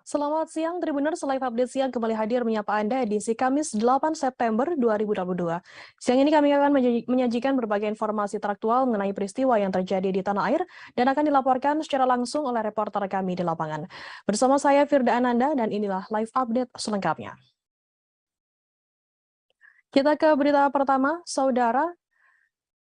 Selamat siang, Tribuners. Live Update Siang kembali hadir menyapa Anda edisi Kamis 8 September 2022. Siang ini kami akan menyajikan berbagai informasi teraktual mengenai peristiwa yang terjadi di tanah air dan akan dilaporkan secara langsung oleh reporter kami di lapangan. Bersama saya Firda Ananda dan inilah Live Update selengkapnya. Kita ke berita pertama, Saudara.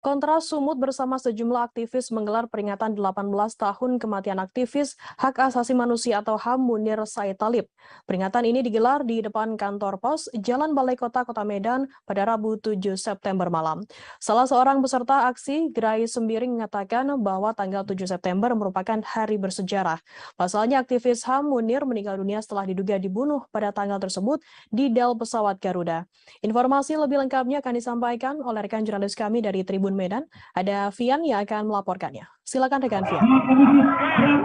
Kontras Sumut bersama sejumlah aktivis menggelar peringatan 18 tahun kematian aktivis hak asasi manusia atau HAM Munir Said Talib. Peringatan ini digelar di depan kantor pos Jalan Balai Kota Kota Medan pada Rabu 7 September malam. Salah seorang peserta aksi, Grai Sembiring, mengatakan bahwa tanggal 7 September merupakan hari bersejarah. Pasalnya aktivis HAM Munir meninggal dunia setelah diduga dibunuh pada tanggal tersebut di del pesawat Garuda. Informasi lebih lengkapnya akan disampaikan oleh rekan jurnalis kami dari Tribun Medan. Ada Vian yang akan melaporkannya. Silakan rekan Vian. Baik,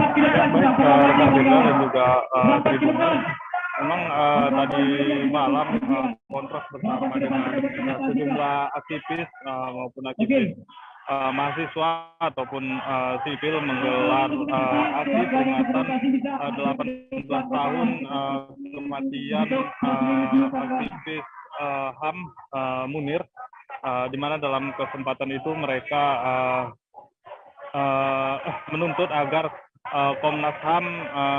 rekan Firda dan juga Tribun. Memang tadi malam kontras bersama dengan sejumlah aktivis maupun aktivis mahasiswa ataupun sipil menggelar aksi peringatan 18 tahun kematian aktivis HAM Munir, di mana dalam kesempatan itu mereka menuntut agar Komnas HAM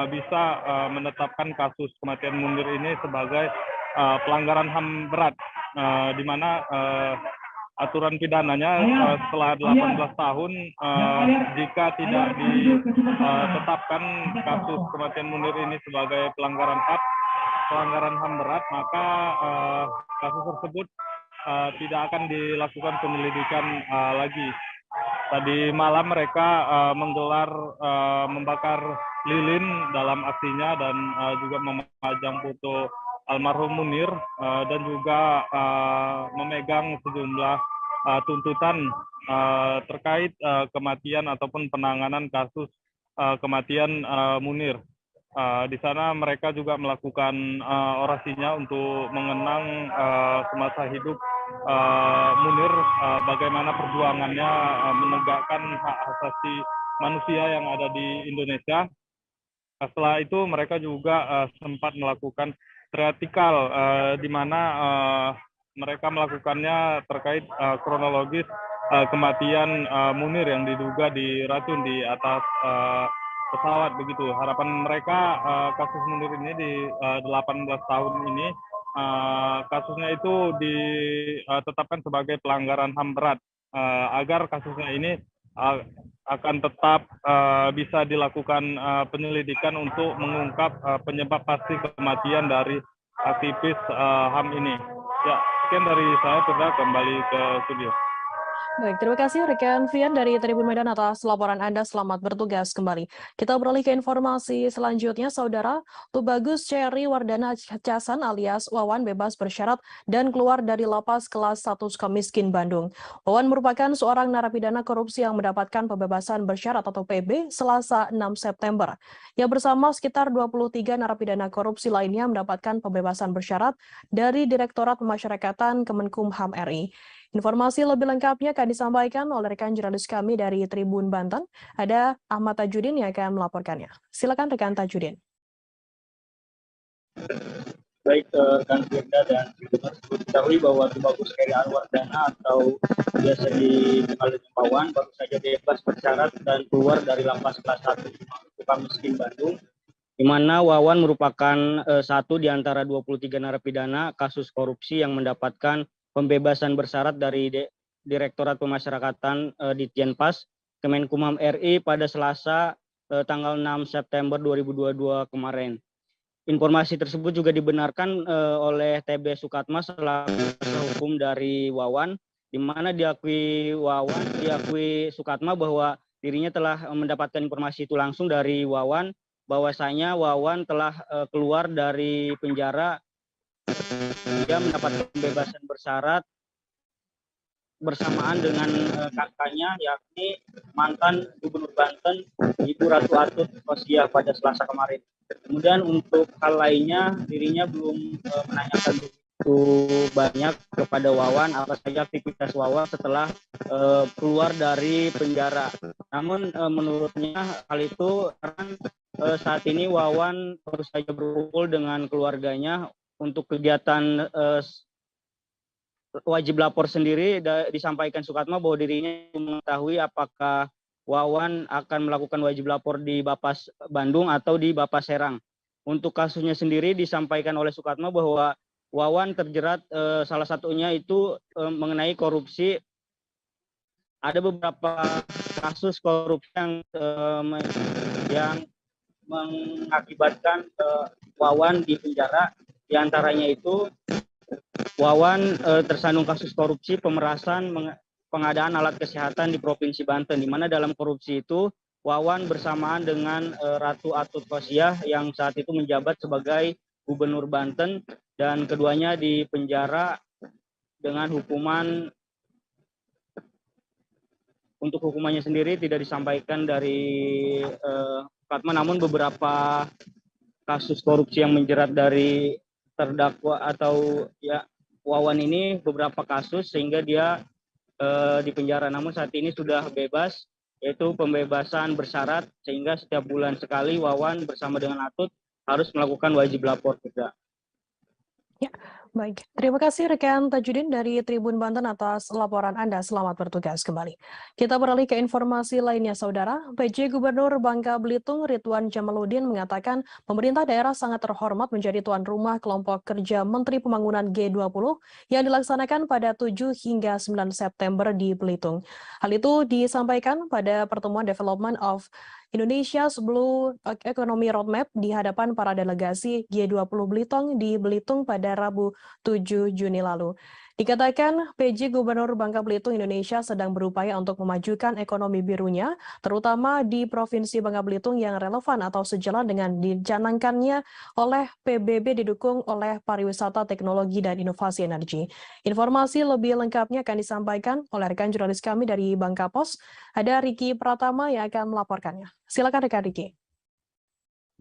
bisa menetapkan kasus kematian Munir ini sebagai pelanggaran HAM berat, di mana aturan pidananya setelah 18 tahun jika tidak ditetapkan kasus kematian Munir ini sebagai pelanggaran HAM berat, maka kasus tersebut tidak akan dilakukan penyelidikan lagi. Tadi malam mereka menggelar membakar lilin dalam aksinya dan juga memajang foto almarhum Munir dan juga memegang sejumlah tuntutan terkait kematian ataupun penanganan kasus kematian Munir. Di sana mereka juga melakukan orasinya untuk mengenang semasa hidup Munir, bagaimana perjuangannya menegakkan hak asasi manusia yang ada di Indonesia. Setelah itu mereka juga sempat melakukan triatikal, di mana mereka melakukannya terkait kronologis kematian Munir yang diduga diracun di atas pesawat begitu. Harapan mereka kasus Munir ini di 18 tahun ini kasusnya itu ditetapkan sebagai pelanggaran HAM berat, agar kasusnya ini akan tetap bisa dilakukan penyelidikan untuk mengungkap penyebab pasti kematian dari aktivis HAM ini. Ya, sekian dari saya, Firda, kembali ke studio. Baik, terima kasih rekan Vian dari Tribun Medan atas laporan Anda. Selamat bertugas kembali. Kita beralih ke informasi selanjutnya, Saudara. Tubagus Cherry Wardana Casan alias Wawan bebas bersyarat dan keluar dari lapas kelas 1 Sukamiskin, Bandung. Wawan merupakan seorang narapidana korupsi yang mendapatkan pembebasan bersyarat atau PB Selasa 6 September. Ia bersama sekitar 23 narapidana korupsi lainnya mendapatkan pembebasan bersyarat dari Direktorat Pemasyarakatan Kemenkumham RI. Informasi lebih lengkapnya akan disampaikan oleh rekan jurnalis kami dari Tribun Banten. Ada Ahmad Tajudin yang akan melaporkannya. Silakan rekan Tajudin. Baik, rekan Firda dan Tribuners, diketahui bahwa Tubagus Cherry Wardana atau biasa dikenal dengan Wawan baru saja bebas bersyarat dan keluar dari lapas kelas 1 Sukamiskin, Bandung, di mana Wawan merupakan satu di antara 23 narapidana kasus korupsi yang mendapatkan pembebasan bersyarat dari Direktorat Pemasyarakatan Ditjenpas Kemenkumham RI pada Selasa tanggal 6 September 2022 kemarin. Informasi tersebut juga dibenarkan oleh TB Sukatma selaku hukum dari Wawan, di mana diakui Sukatma bahwa dirinya telah mendapatkan informasi itu langsung dari Wawan, bahwasanya Wawan telah keluar dari penjara. Dia mendapat pembebasan bersyarat bersamaan dengan kakaknya, yakni mantan Gubernur Banten Ibu Ratu Atut Khosyah pada Selasa kemarin. Kemudian untuk hal lainnya, dirinya belum menanyakan begitu banyak kepada Wawan apa saja aktivitas Wawan setelah keluar dari penjara. Namun menurutnya hal itu saat ini Wawan baru saja berkumpul dengan keluarganya untuk kegiatan wajib lapor sendiri. Disampaikan Sukatma bahwa dirinya mengetahui apakah Wawan akan melakukan wajib lapor di Bapas Bandung atau di Bapas Serang. Untuk kasusnya sendiri disampaikan oleh Sukatma bahwa Wawan terjerat salah satunya itu mengenai korupsi. Ada beberapa kasus korupsi yang mengakibatkan Wawan di penjara. Di antaranya itu Wawan tersandung kasus korupsi pemerasan pengadaan alat kesehatan di Provinsi Banten, di mana dalam korupsi itu Wawan bersamaan dengan Ratu Atut Khosyah yang saat itu menjabat sebagai Gubernur Banten, dan keduanya dipenjara dengan hukuman. Untuk hukumannya sendiri tidak disampaikan dari Fatma, namun beberapa kasus korupsi yang menjerat dari terdakwa atau ya Wawan ini beberapa kasus sehingga dia dipenjara, namun saat ini sudah bebas, yaitu pembebasan bersyarat, sehingga setiap bulan sekali Wawan bersama dengan Atut harus melakukan wajib lapor juga. Ya, baik. Terima kasih rekan Tajudin dari Tribun Banten atas laporan Anda. Selamat bertugas kembali. Kita beralih ke informasi lainnya, Saudara. PJ Gubernur Bangka Belitung Ridwan Jamaluddin mengatakan pemerintah daerah sangat terhormat menjadi tuan rumah kelompok kerja Menteri Pembangunan G20 yang dilaksanakan pada 7 hingga 9 September di Belitung. Hal itu disampaikan pada pertemuan Development of Indonesia sebelum Ekonomi Roadmap di hadapan para delegasi G20 Belitung di Belitung pada Rabu 7 Juni lalu. Dikatakan PJ Gubernur Bangka Belitung Indonesia sedang berupaya untuk memajukan ekonomi birunya, terutama di Provinsi Bangka Belitung yang relevan atau sejalan dengan dicanangkannya oleh PBB didukung oleh pariwisata, teknologi, dan inovasi energi. Informasi lebih lengkapnya akan disampaikan oleh rekan jurnalis kami dari Bangka Pos. Ada Riki Pratama yang akan melaporkannya. Silakan rekan Riki.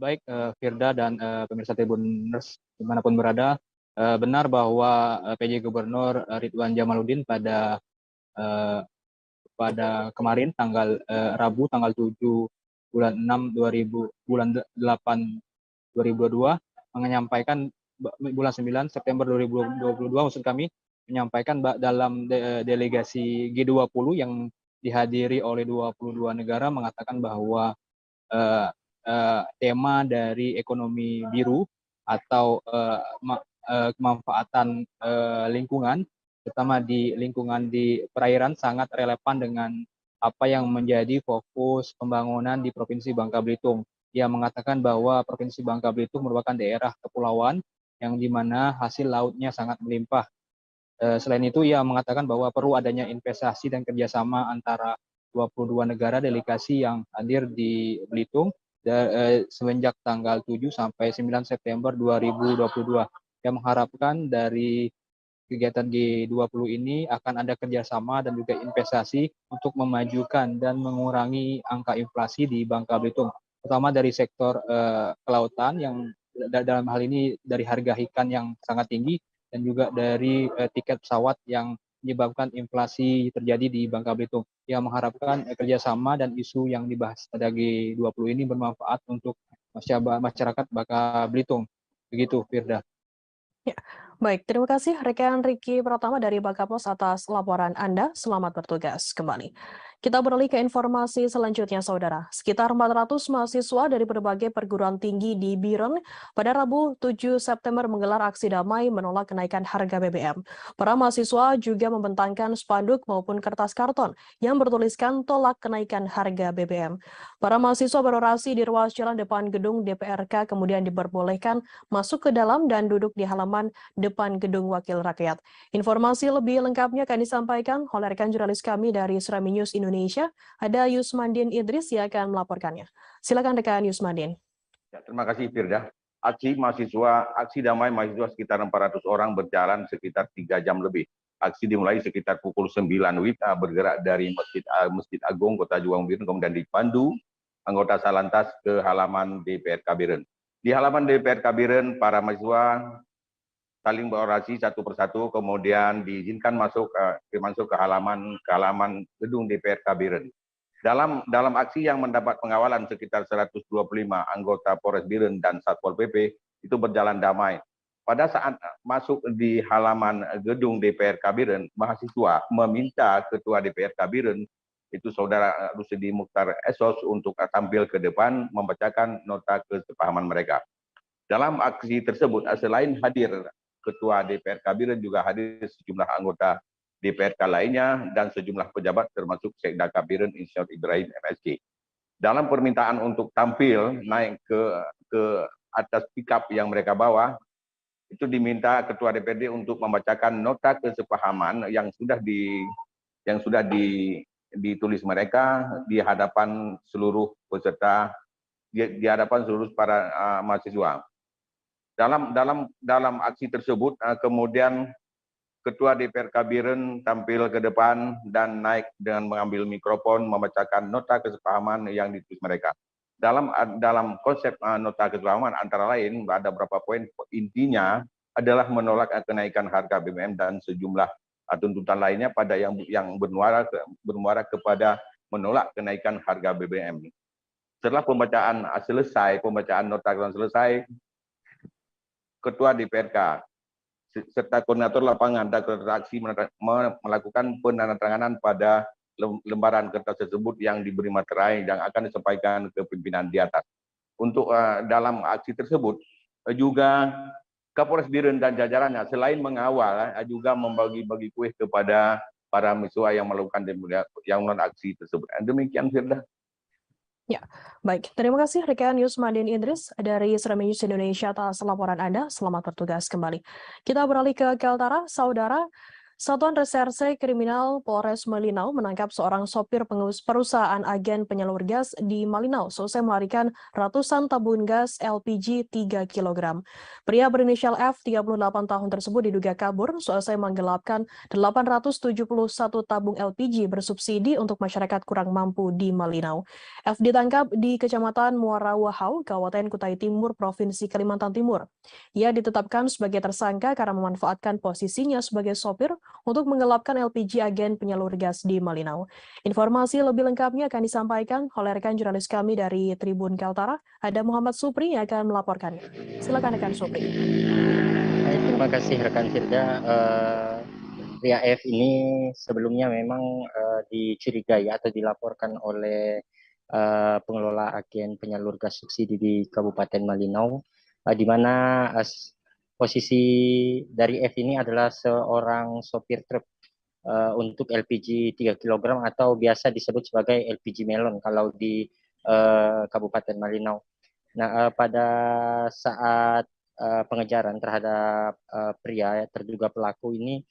Baik, Firda dan pemirsa Tribuners dimanapun berada, benar bahwa PJ Gubernur Ridwan Jamaluddin pada kemarin tanggal Rabu tanggal 7 bulan 6 bulan 8 2022 menyampaikan bulan 9 September 2022 maksud kami menyampaikan dalam delegasi G20 yang dihadiri oleh 22 negara mengatakan bahwa tema dari ekonomi biru atau kemanfaatan lingkungan, terutama di lingkungan di perairan, sangat relevan dengan apa yang menjadi fokus pembangunan di Provinsi Bangka Belitung. Ia mengatakan bahwa Provinsi Bangka Belitung merupakan daerah kepulauan yang di mana hasil lautnya sangat melimpah. Selain itu, ia mengatakan bahwa perlu adanya investasi dan kerjasama antara 22 negara delegasi yang hadir di Belitung semenjak tanggal 7 sampai 9 September 2022. Yang mengharapkan dari kegiatan G20 ini akan ada kerjasama dan juga investasi untuk memajukan dan mengurangi angka inflasi di Bangka Belitung, terutama dari sektor kelautan yang dalam hal ini dari harga ikan yang sangat tinggi dan juga dari tiket pesawat yang menyebabkan inflasi terjadi di Bangka Belitung. Yang mengharapkan kerjasama dan isu yang dibahas pada G20 ini bermanfaat untuk masyarakat Bangka Belitung. Begitu, Firda. Ya, baik. Terima kasih rekan Riki Pratama dari Bangka Pos atas laporan Anda. Selamat bertugas kembali. Kita beralih ke informasi selanjutnya, Saudara. Sekitar 400 mahasiswa dari berbagai perguruan tinggi di Biren pada Rabu 7 September menggelar aksi damai menolak kenaikan harga BBM. Para mahasiswa juga membentangkan spanduk maupun kertas karton yang bertuliskan tolak kenaikan harga BBM. Para mahasiswa berorasi di ruas jalan depan gedung DPRK kemudian diperbolehkan masuk ke dalam dan duduk di halaman depan gedung Wakil Rakyat. Informasi lebih lengkapnya akan disampaikan oleh rekan jurnalis kami dari Surami News Indonesia, ada Yusmandin Idris yang akan melaporkannya. Silakan rekan Yusmandin. Ya, terima kasih Firda. Aksi damai mahasiswa sekitar 400 orang berjalan sekitar 3 jam lebih. Aksi dimulai sekitar pukul 9 WIB, bergerak dari Masjid Agung Kota Juang Biren, kemudian dipandu anggota Salantas ke halaman DPRK Biren. Di halaman DPRK Biren, para mahasiswa saling berorasi satu persatu, kemudian diizinkan masuk ke halaman gedung DPRK Biren. Dalam aksi yang mendapat pengawalan sekitar 125 anggota Polres Biren dan Satpol PP itu berjalan damai. Pada saat masuk di halaman gedung DPRK Biren, mahasiswa meminta Ketua DPRK Biren, itu Saudara Rusdi Mukhtar Esos, untuk tampil ke depan membacakan nota kesepahaman mereka. Dalam aksi tersebut, selain hadir Ketua DPRK Biren, juga hadir sejumlah anggota DPRK lainnya dan sejumlah pejabat termasuk Sekda Kabiren Insinyur Ibrahim MSC. Dalam permintaan untuk tampil naik ke atas pickup yang mereka bawa, itu diminta Ketua DPRD untuk membacakan nota kesepahaman yang sudah ditulis mereka di hadapan seluruh peserta, di hadapan seluruh para mahasiswa. Dalam aksi tersebut, kemudian Ketua DPRK Biren tampil ke depan dan naik dengan mengambil mikrofon membacakan nota kesepahaman yang ditulis mereka. Dalam konsep nota kesepahaman antara lain ada beberapa poin, intinya adalah menolak kenaikan harga BBM dan sejumlah tuntutan lainnya pada yang bermuara kepada menolak kenaikan harga BBM. Setelah pembacaan nota selesai, Ketua DPRK serta koordinator lapangan dan koordinator aksi melakukan penandatanganan pada lembaran kertas tersebut yang diberi materai yang akan disampaikan ke pimpinan di atas. Untuk dalam aksi tersebut juga Kapolres Biren dan jajarannya selain mengawal juga membagi-bagi kue kepada para mahasiswa yang melakukan aksi tersebut. Demikian, Firda. Ya, baik. Terima kasih rekan Yusmadin Idris dari Seram News Indonesia atas laporan Anda. Selamat bertugas kembali. Kita beralih ke Kaltara, Saudara. Satuan Reserse Kriminal Polres Malinau menangkap seorang sopir perusahaan agen penyalur gas di Malinau selesai melarikan ratusan tabung gas LPG 3 kg. Pria berinisial F, 38 tahun tersebut diduga kabur selesai menggelapkan 871 tabung LPG bersubsidi untuk masyarakat kurang mampu di Malinau. F ditangkap di Kecamatan Muara Wahau, Kabupaten Kutai Timur, Provinsi Kalimantan Timur. Ia ditetapkan sebagai tersangka karena memanfaatkan posisinya sebagai sopir untuk menggelapkan LPG agen penyalur gas di Malinau. Informasi lebih lengkapnya akan disampaikan oleh rekan jurnalis kami dari Tribun Kaltara, ada Muhammad Supri yang akan melaporkannya. Silakan rekan Supri. Baik, terima kasih rekan Firda. Pria F ini sebelumnya memang dicurigai atau dilaporkan oleh pengelola agen penyalur gas subsidi di Kabupaten Malinau, di mana posisi dari F ini adalah seorang sopir truk untuk LPG 3 kg atau biasa disebut sebagai LPG melon kalau di Kabupaten Malinau. Nah, pada saat pengejaran terhadap pria terduga pelaku ini,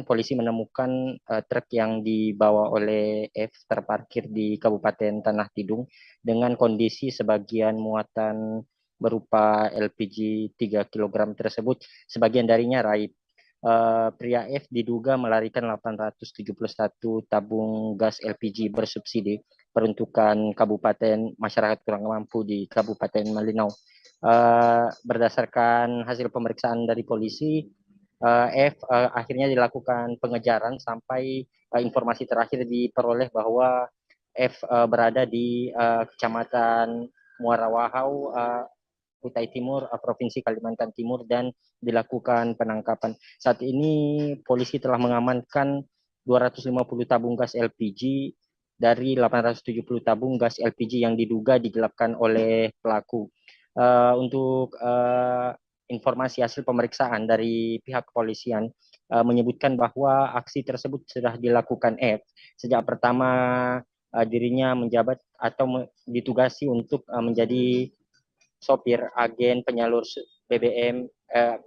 polisi menemukan truk yang dibawa oleh F terparkir di Kabupaten Tanah Tidung dengan kondisi sebagian muatan berupa LPG 3 kg tersebut, sebagian darinya raib. Pria F diduga melarikan 871 tabung gas LPG bersubsidi peruntukan kabupaten masyarakat kurang mampu di Kabupaten Malinau. Berdasarkan hasil pemeriksaan dari polisi, F akhirnya dilakukan pengejaran sampai informasi terakhir diperoleh bahwa F berada di Kecamatan Muara Wahau, Kutai Timur, Provinsi Kalimantan Timur, dan dilakukan penangkapan. Saat ini polisi telah mengamankan 250 tabung gas LPG dari 870 tabung gas LPG yang diduga digelapkan oleh pelaku. Untuk informasi hasil pemeriksaan dari pihak kepolisian menyebutkan bahwa aksi tersebut sudah dilakukan F sejak pertama dirinya menjabat atau ditugasi untuk menjadi sopir agen penyalur BBM,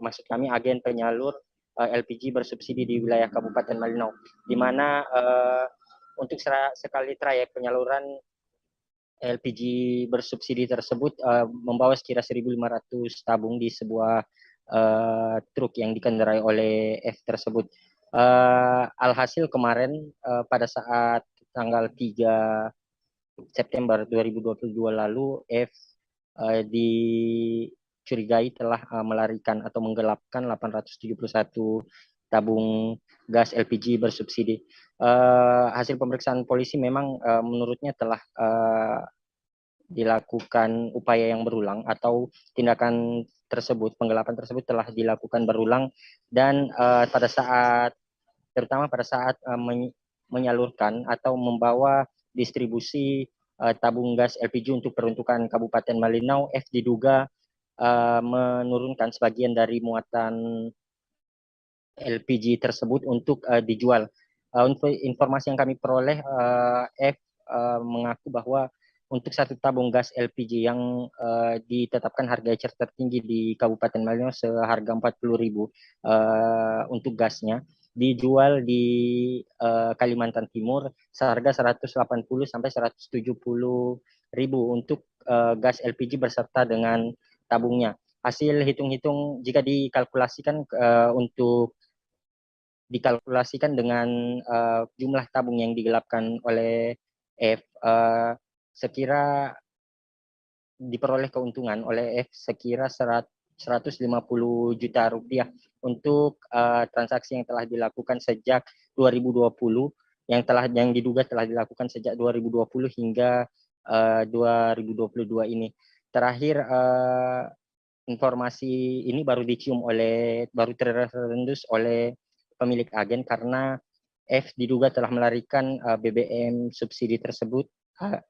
maksud kami agen penyalur LPG bersubsidi di wilayah Kabupaten Malinau, di mana untuk sekali trayek penyaluran LPG bersubsidi tersebut membawa sekira 1.500 tabung di sebuah truk yang dikendarai oleh F tersebut. Alhasil kemarin pada saat tanggal 3 September 2022 lalu, F dicurigai telah melarikan atau menggelapkan 871 tabung gas LPG bersubsidi. Hasil pemeriksaan polisi memang menurutnya telah dilakukan upaya yang berulang atau tindakan tersebut, penggelapan tersebut telah dilakukan berulang dan terutama pada saat menyalurkan atau membawa distribusi tabung gas LPG untuk peruntukan Kabupaten Malinau, F diduga menurunkan sebagian dari muatan LPG tersebut untuk dijual. Untuk informasi yang kami peroleh, F mengaku bahwa untuk satu tabung gas LPG yang ditetapkan harga eceran tertinggi di Kabupaten Malinau seharga 40.000 untuk gasnya, dijual di Kalimantan Timur seharga 180 sampai 170.000 untuk gas LPG beserta dengan tabungnya. Hasil hitung-hitung jika dikalkulasikan dengan jumlah tabung yang digelapkan oleh F, sekira diperoleh keuntungan oleh F sekira 150 juta rupiah untuk transaksi yang telah dilakukan sejak 2020, yang diduga telah dilakukan sejak 2020 hingga 2022 ini. Terakhir, informasi ini baru terendus oleh pemilik agen karena F diduga telah melarikan BBM subsidi tersebut,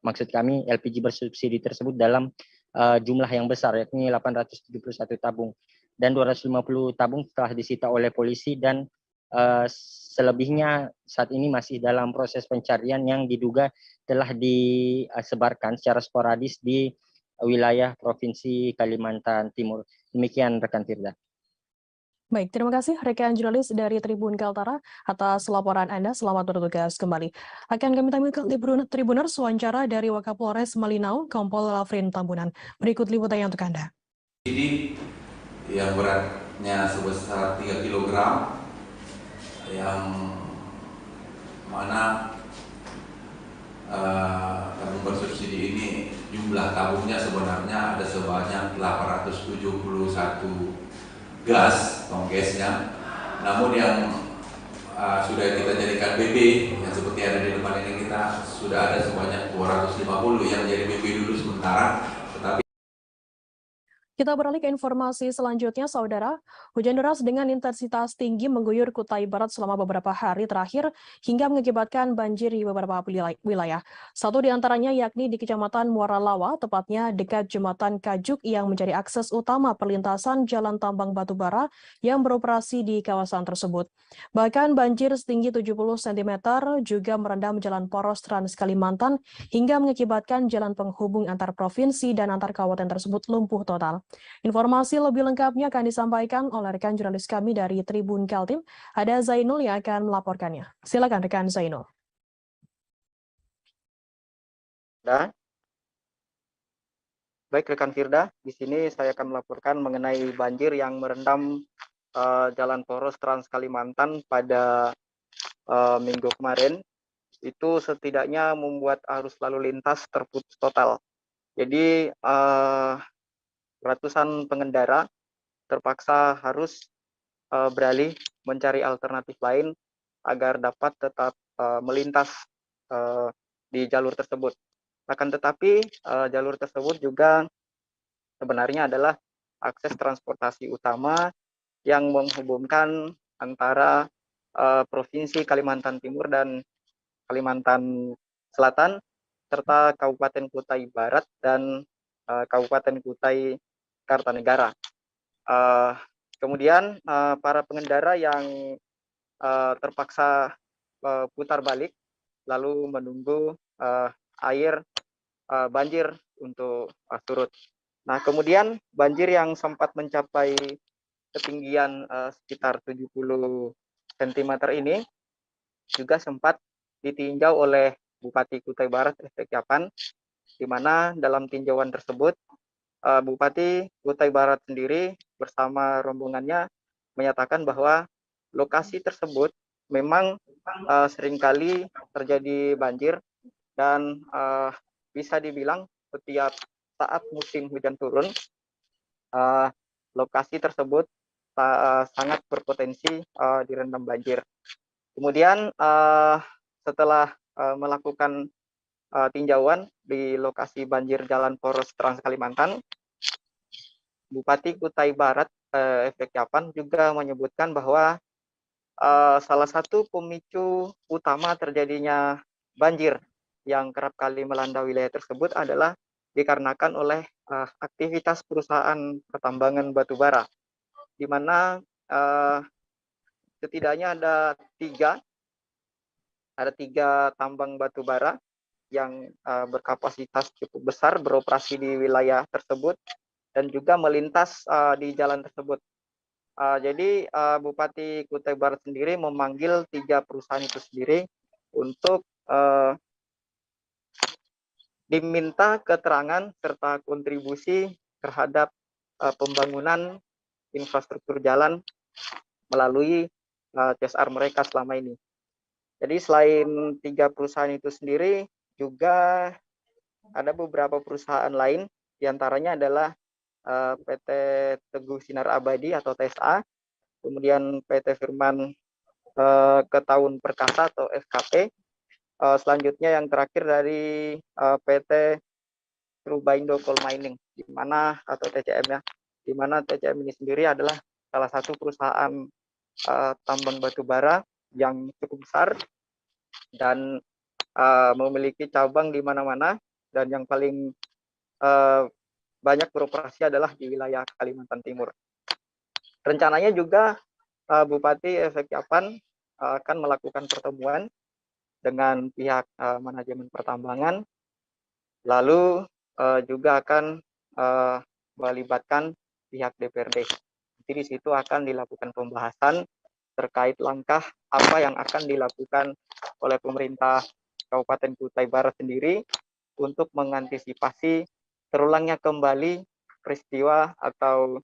maksud kami LPG bersubsidi tersebut dalam jumlah yang besar, yakni 871 tabung. Dan 250 tabung telah disita oleh polisi dan selebihnya saat ini masih dalam proses pencarian yang diduga telah disebarkan secara sporadis di wilayah Provinsi Kalimantan Timur. Demikian rekan Firda. Baik, terima kasih rekan jurnalis dari Tribun Kaltara atas laporan Anda. Selamat bertugas kembali. Akan kami tampilkan Tribuners wawancara dari Wakapolres Malinau, Kompol Lafrin Tambunan. Berikut liputannya untuk Anda. Ini yang beratnya sebesar 3 kg, yang mana tabung bersubsidi ini jumlah tabungnya sebenarnya ada sebanyak 871 gas, gasnya. Namun yang sudah kita jadikan BB yang seperti ada di depan ini, kita sudah ada sebanyak 250 yang jadi BB dulu sementara. Tetapi kita beralih ke informasi selanjutnya, Saudara. Hujan deras dengan intensitas tinggi mengguyur Kutai Barat selama beberapa hari terakhir hingga mengakibatkan banjir di beberapa wilayah. Satu di antaranya yakni di Kecamatan Muara Lawa, tepatnya dekat Jembatan Kajuk yang menjadi akses utama perlintasan jalan tambang batubara yang beroperasi di kawasan tersebut. Bahkan banjir setinggi 70 cm juga merendam jalan poros Trans Kalimantan hingga mengakibatkan jalan penghubung antar provinsi dan antar kabupaten tersebut lumpuh total. Informasi lebih lengkapnya akan disampaikan oleh rekan jurnalis kami dari Tribun Kaltim. Ada Zainul yang akan melaporkannya. Silakan rekan Zainul. Baik rekan Firda, di sini saya akan melaporkan mengenai banjir yang merendam jalan poros Trans Kalimantan pada minggu kemarin. Itu setidaknya membuat arus lalu lintas terputus total. Jadi ratusan pengendara terpaksa harus beralih mencari alternatif lain agar dapat tetap melintas di jalur tersebut. Akan tetapi jalur tersebut juga sebenarnya adalah akses transportasi utama yang menghubungkan antara Provinsi Kalimantan Timur dan Kalimantan Selatan serta Kabupaten Kutai Barat dan Kabupaten Kutai Kartanegara. Kemudian para pengendara yang terpaksa putar balik lalu menunggu air banjir untuk surut. Nah, kemudian banjir yang sempat mencapai ketinggian sekitar 70 cm ini juga sempat ditinjau oleh Bupati Kutai Barat Efek-Yapan, di mana dalam tinjauan tersebut Bupati Kutai Barat sendiri bersama rombongannya menyatakan bahwa lokasi tersebut memang seringkali terjadi banjir dan bisa dibilang setiap saat musim hujan turun, lokasi tersebut sangat berpotensi direndam banjir. Kemudian setelah melakukan tinjauan di lokasi banjir Jalan Poros Trans Kalimantan, Bupati Kutai Barat Efek Yapan juga menyebutkan bahwa salah satu pemicu utama terjadinya banjir yang kerap kali melanda wilayah tersebut adalah dikarenakan oleh aktivitas perusahaan pertambangan batubara, di mana setidaknya ada tiga tambang batubara yang berkapasitas cukup besar beroperasi di wilayah tersebut dan juga melintas di jalan tersebut. Jadi Bupati Kutai Barat sendiri memanggil 3 perusahaan itu sendiri untuk diminta keterangan serta kontribusi terhadap pembangunan infrastruktur jalan melalui CSR mereka selama ini. Jadi selain 3 perusahaan itu sendiri, juga ada beberapa perusahaan lain, diantaranya adalah PT Teguh Sinar Abadi atau TSA, kemudian PT Firman Ketaun Perkasa atau FKP, selanjutnya yang terakhir dari PT Trubaindo Coal Mining, di mana atau TCM ya, di mana TCM ini sendiri adalah salah satu perusahaan tambang batubara yang cukup besar dan memiliki cabang di mana-mana, dan yang paling banyak beroperasi adalah di wilayah Kalimantan Timur. Rencananya juga Bupati Efek Yapan akan melakukan pertemuan dengan pihak manajemen pertambangan, lalu juga akan melibatkan pihak DPRD. Jadi di situ akan dilakukan pembahasan terkait langkah apa yang akan dilakukan oleh pemerintah Kabupaten Kutai Barat sendiri untuk mengantisipasi terulangnya kembali peristiwa atau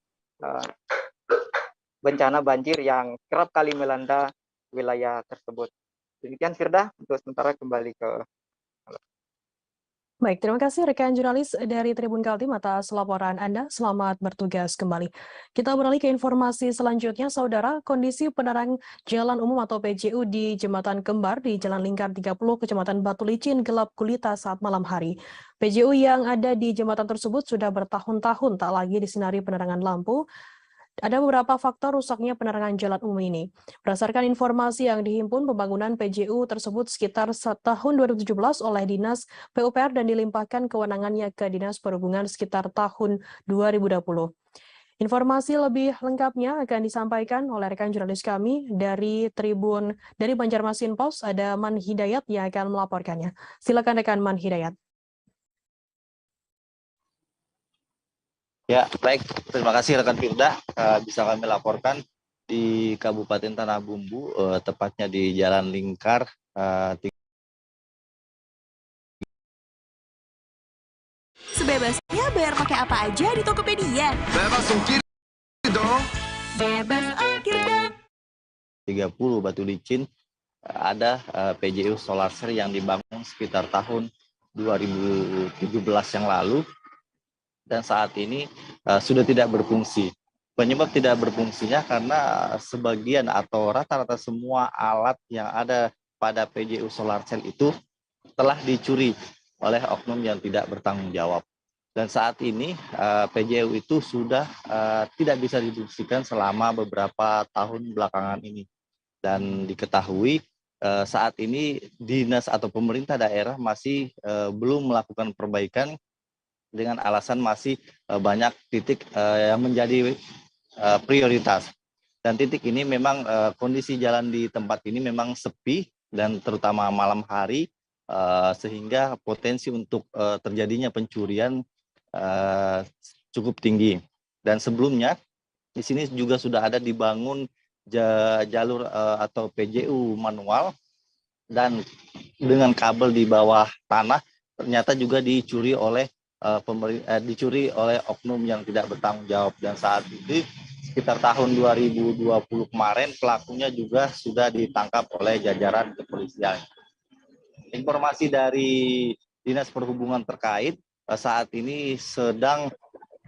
bencana banjir yang kerap kali melanda wilayah tersebut. Demikian Firda, untuk sementara kembali ke... Baik, terima kasih rekan jurnalis dari Tribun Kaltim atas laporan Anda. Selamat bertugas kembali. Kita beralih ke informasi selanjutnya, Saudara. Kondisi penerang jalan umum atau PJU di Jembatan Kembar di Jalan Lingkar 30, Kecamatan Batu Licin gelap gulita saat malam hari. PJU yang ada di jembatan tersebut sudah bertahun-tahun tak lagi disinari penerangan lampu. Ada beberapa faktor rusaknya penerangan jalan umum ini. Berdasarkan informasi yang dihimpun, pembangunan PJU tersebut sekitar tahun 2017 oleh Dinas PUPR dan dilimpahkan kewenangannya ke Dinas Perhubungan sekitar tahun 2020. Informasi lebih lengkapnya akan disampaikan oleh rekan jurnalis kami dari Banjarmasin Post, ada Man Hidayat yang akan melaporkannya. Silakan rekan Man Hidayat. Ya, baik. Terima kasih rekan Firda. Bisa kami laporkan di Kabupaten Tanah Bumbu, tepatnya di Jalan Lingkar. Sebebasnya bayar pakai apa aja di Tokopedia. Bebas ongkir dong. Bebas ongkir dong. 30 Batu Licin ada PJU Solar Cell yang dibangun sekitar tahun 2017 yang lalu. Dan saat ini sudah tidak berfungsi. Penyebab tidak berfungsinya karena sebagian atau rata-rata semua alat yang ada pada PJU Solar Cell itu telah dicuri oleh oknum yang tidak bertanggung jawab. Dan saat ini PJU itu sudah tidak bisa difungsikan selama beberapa tahun belakangan ini. Dan diketahui saat ini dinas atau pemerintah daerah masih belum melakukan perbaikan dengan alasan masih banyak titik yang menjadi prioritas. Dan titik ini memang kondisi jalan di tempat ini memang sepi dan terutama malam hari, sehingga potensi untuk terjadinya pencurian cukup tinggi. Dan sebelumnya di sini juga sudah ada dibangun jalur atau PJU manual, dan dengan kabel di bawah tanah ternyata juga dicuri oleh oknum yang tidak bertanggung jawab. Dan saat ini sekitar tahun 2020 kemarin pelakunya juga sudah ditangkap oleh jajaran kepolisian. Informasi dari Dinas Perhubungan terkait saat ini sedang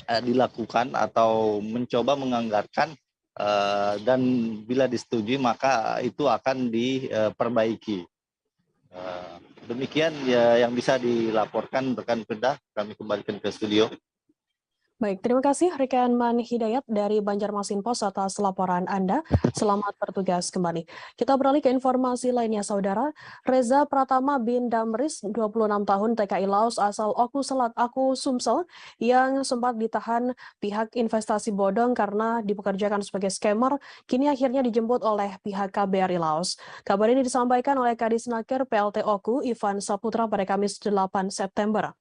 dilakukan atau mencoba menganggarkan dan bila disetujui maka itu akan diperbaiki. Demikian ya yang bisa dilaporkan rekan Firda, kami kembalikan ke studio. Baik, terima kasih rekan Man Hidayat dari Banjarmasin Pos atas laporan Anda. Selamat bertugas kembali. Kita beralih ke informasi lainnya, Saudara. Reza Pratama bin Damris, 26 tahun, TKI Laos asal Oku Sumsel, yang sempat ditahan pihak investasi bodong karena dipekerjakan sebagai scammer, kini akhirnya dijemput oleh pihak KBRI Laos. Kabar ini disampaikan oleh Kadisnaker PLT Oku, Ivan Saputra, pada Kamis 8 September.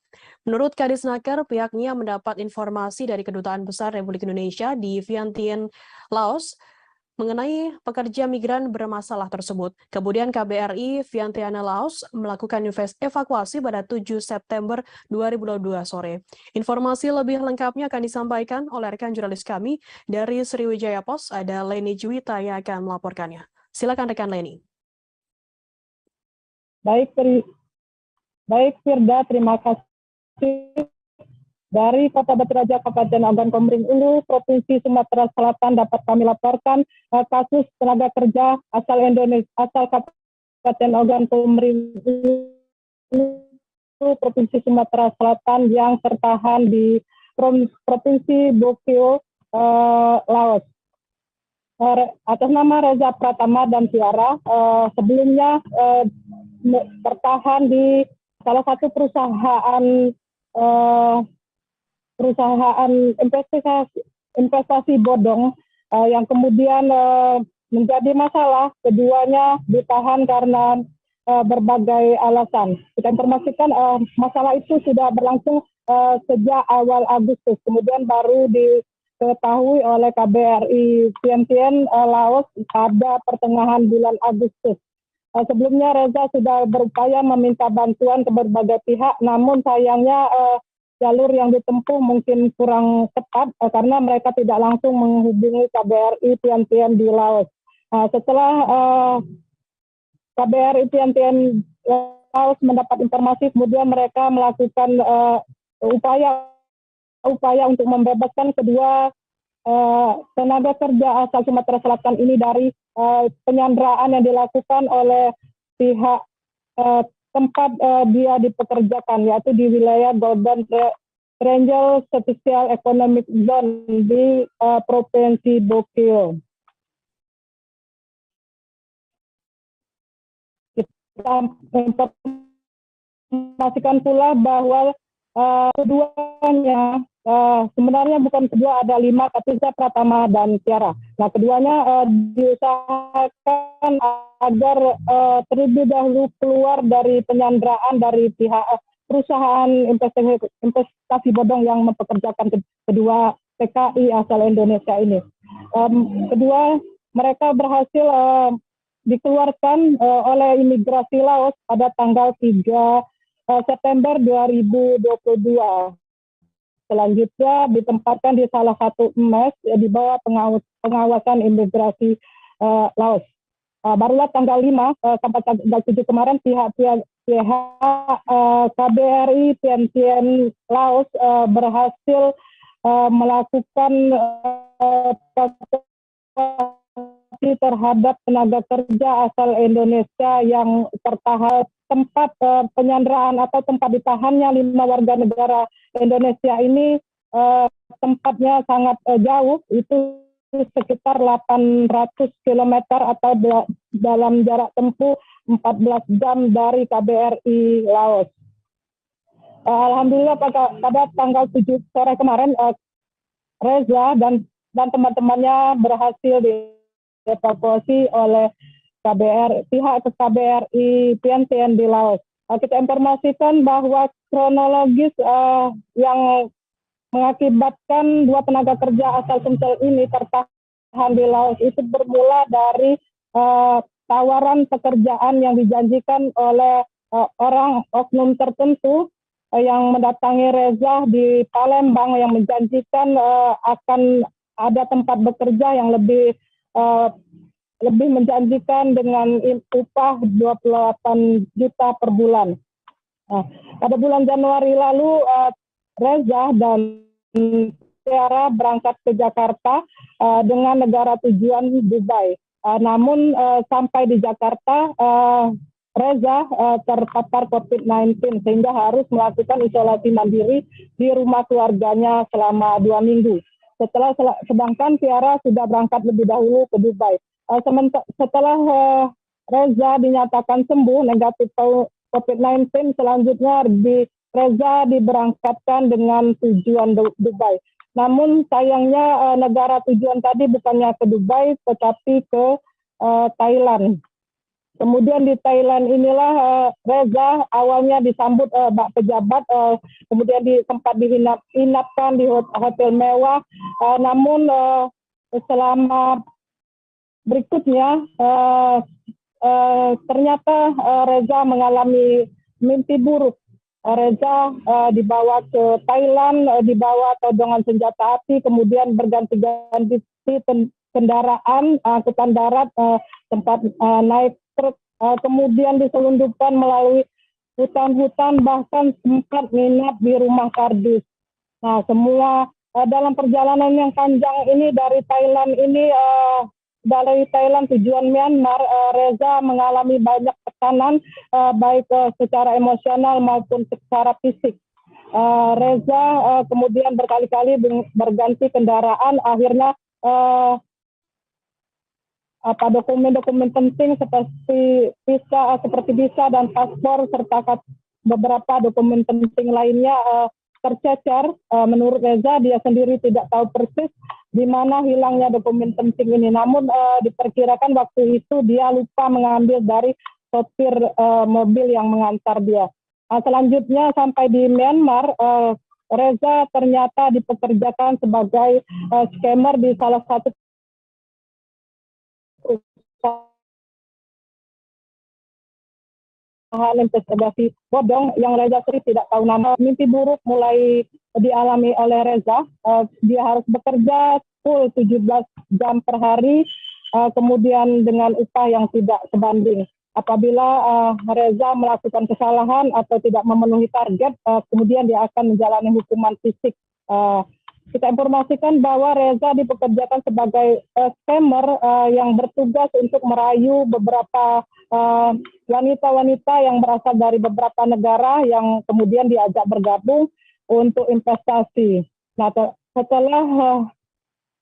Menurut Kadisnaker, pihaknya mendapat informasi dari Kedutaan Besar Republik Indonesia di Vientiane, Laos, mengenai pekerja migran bermasalah tersebut. Kemudian KBRI Vientiane, Laos melakukan evakuasi pada 7 September 2022 sore. Informasi lebih lengkapnya akan disampaikan oleh rekan jurnalis kami dari Sriwijaya Pos, ada Leni Juwita yang akan melaporkannya. Silakan rekan Leni. Baik Firda, terima kasih. Dari Kota Batu Raja, Kabupaten Ogan Komering Ulu, Provinsi Sumatera Selatan, dapat kami laporkan kasus tenaga kerja asal Indonesia, asal Kabupaten Ogan Komering Ulu, Provinsi Sumatera Selatan yang tertahan di Provinsi Bokio, Laos. Atas nama Reza Pratama dan Tiara, sebelumnya tertahan di salah satu perusahaan investasi bodong yang kemudian menjadi masalah. Keduanya ditahan karena berbagai alasan. Kita informasikan masalah itu sudah berlangsung sejak awal Agustus, kemudian baru diketahui oleh KBRI Vientiane, Laos pada pertengahan bulan Agustus. Sebelumnya Reza sudah berupaya meminta bantuan ke berbagai pihak, namun sayangnya jalur yang ditempuh mungkin kurang tepat karena mereka tidak langsung menghubungi KBRI Vientiane di Laos. Setelah KBRI Vientiane Laos mendapat informasi, kemudian mereka melakukan upaya untuk membebaskan kedua tenaga kerja asal Sumatera Selatan ini dari penyanderaan yang dilakukan oleh pihak tempat dia dipekerjakan, yaitu di wilayah Golden Triangle Special Economic Zone di Provinsi Bokio. Kita informasikan pula bahwa keduanya sebenarnya bukan kedua, ada 5, tapi Reza Pratama dan Tiara. Nah, keduanya diusahakan agar terlebih dahulu keluar dari penyanderaan dari pihak perusahaan investasi bodong yang mempekerjakan kedua TKI asal Indonesia ini. Kedua, mereka berhasil dikeluarkan oleh imigrasi Laos pada tanggal 3 September 2022. Selanjutnya ditempatkan di salah satu mes di bawah pengawasan imigrasi Laos. Barulah tanggal 5 sampai tanggal 7 kemarin pihak KBRI Vientiane Laos berhasil melakukan terhadap tenaga kerja asal Indonesia yang tertahan tempat penyanderaan atau tempat ditahannya 5 warga negara Indonesia ini tempatnya sangat jauh, itu sekitar 800 km atau dalam jarak tempuh 14 jam dari KBRI Laos. Alhamdulillah pada tanggal 7 sore kemarin Reza dan teman-temannya berhasil dievakuasi oleh pihak KBRI Vientiane di Laos. Kita informasikan bahwa kronologis yang mengakibatkan 2 tenaga kerja asal Sumsel ini tertahan di Laos itu bermula dari tawaran pekerjaan yang dijanjikan oleh orang oknum tertentu yang mendatangi Reza di Palembang yang menjanjikan akan ada tempat bekerja yang lebih menjanjikan dengan upah 28 juta per bulan. Pada bulan Januari lalu, Reza dan Tiara berangkat ke Jakarta dengan negara tujuan Dubai. Namun sampai di Jakarta, Reza terpapar COVID-19 sehingga harus melakukan isolasi mandiri di rumah keluarganya selama 2 minggu. Sedangkan Tiara sudah berangkat lebih dahulu ke Dubai. Setelah Reza dinyatakan sembuh negatif COVID-19, selanjutnya Reza diberangkatkan dengan tujuan Dubai. Namun sayangnya negara tujuan tadi bukannya ke Dubai tetapi ke Thailand. Kemudian di Thailand inilah Reza awalnya disambut pejabat, kemudian sempat diinapkan di hotel mewah. Namun selama berikutnya ternyata Reza mengalami mimpi buruk. Reza dibawa ke Thailand, dibawa todongan senjata api, kemudian berganti-ganti kendaraan angkutan darat, tempat naik truk, kemudian diselundupkan melalui hutan-hutan, bahkan sempat nginap di rumah kardus. Nah, semua dalam perjalanan yang panjang ini dari Thailand tujuan Myanmar, Reza mengalami banyak tekanan baik secara emosional maupun secara fisik. Reza kemudian berkali-kali berganti kendaraan, akhirnya dokumen-dokumen penting seperti visa dan paspor serta beberapa dokumen penting lainnya tercecer. Menurut Reza, dia sendiri tidak tahu persis di mana hilangnya dokumen penting ini. Namun diperkirakan waktu itu dia lupa mengambil dari sopir mobil yang mengantar dia. Selanjutnya sampai di Myanmar, Reza ternyata dipekerjakan sebagai scammer di salah satu perusahaan investigasi bodong yang Reza sendiri tidak tahu nama. Mimpi buruk mulai dialami oleh Reza. Dia harus bekerja full 17 jam per hari, kemudian dengan upah yang tidak sebanding. Apabila Reza melakukan kesalahan atau tidak memenuhi target, kemudian dia akan menjalani hukuman fisik. Kita informasikan bahwa Reza dipekerjakan sebagai scammer yang bertugas untuk merayu beberapa wanita-wanita yang berasal dari beberapa negara yang kemudian diajak bergabung untuk investasi. Nah, setelah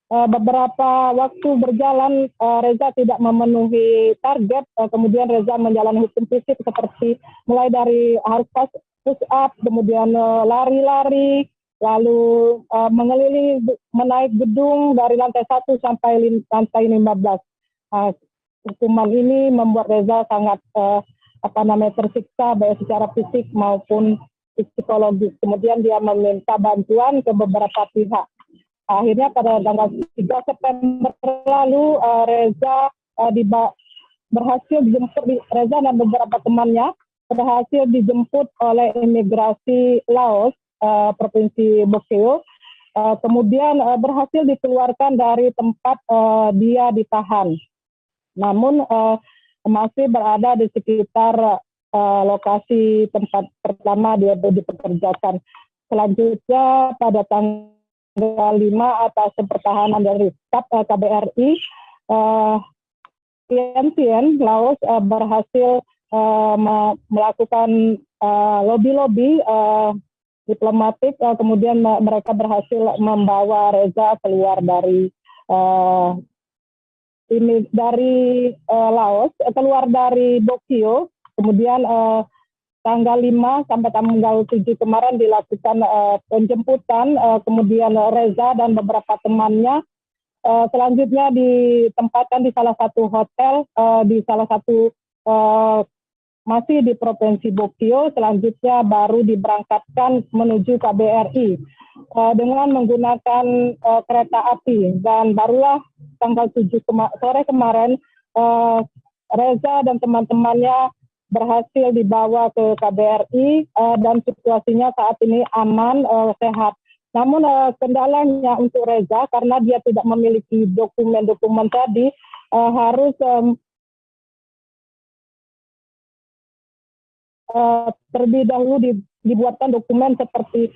beberapa waktu berjalan, Reza tidak memenuhi target, kemudian Reza menjalani hukum fisik seperti mulai dari harus push up, kemudian lari-lari, lalu mengelilingi menaik gedung dari lantai 1 sampai lantai 15. Hukuman ini membuat Reza sangat tersiksa baik secara fisik maupun psikologis. Kemudian dia meminta bantuan ke beberapa pihak. Akhirnya pada tanggal 3 September lalu Reza berhasil dijemput, Reza dan beberapa temannya berhasil dijemput oleh imigrasi Laos, Provinsi Bokeo, kemudian berhasil dikeluarkan dari tempat dia ditahan. Namun masih berada di sekitar lokasi tempat pertama dia dipekerjakan. Selanjutnya pada tanggal 5 atas pertahanan dari staf KBRI, Tien Laos berhasil melakukan lobby-lobby diplomatik, kemudian mereka berhasil membawa Reza keluar dari Laos, keluar dari Bokeo. Kemudian tanggal 5 sampai tanggal 7 kemarin dilakukan penjemputan, kemudian Reza dan beberapa temannya selanjutnya ditempatkan di salah satu hotel di salah satu masih di Provinsi Bokeo. Selanjutnya baru diberangkatkan menuju KBRI dengan menggunakan kereta api, dan barulah tanggal 7 sore kemarin Reza dan teman-temannya berhasil dibawa ke KBRI dan situasinya saat ini aman, sehat. Namun kendalanya untuk Reza karena dia tidak memiliki dokumen-dokumen tadi, harus terlebih dahulu dibuatkan dokumen seperti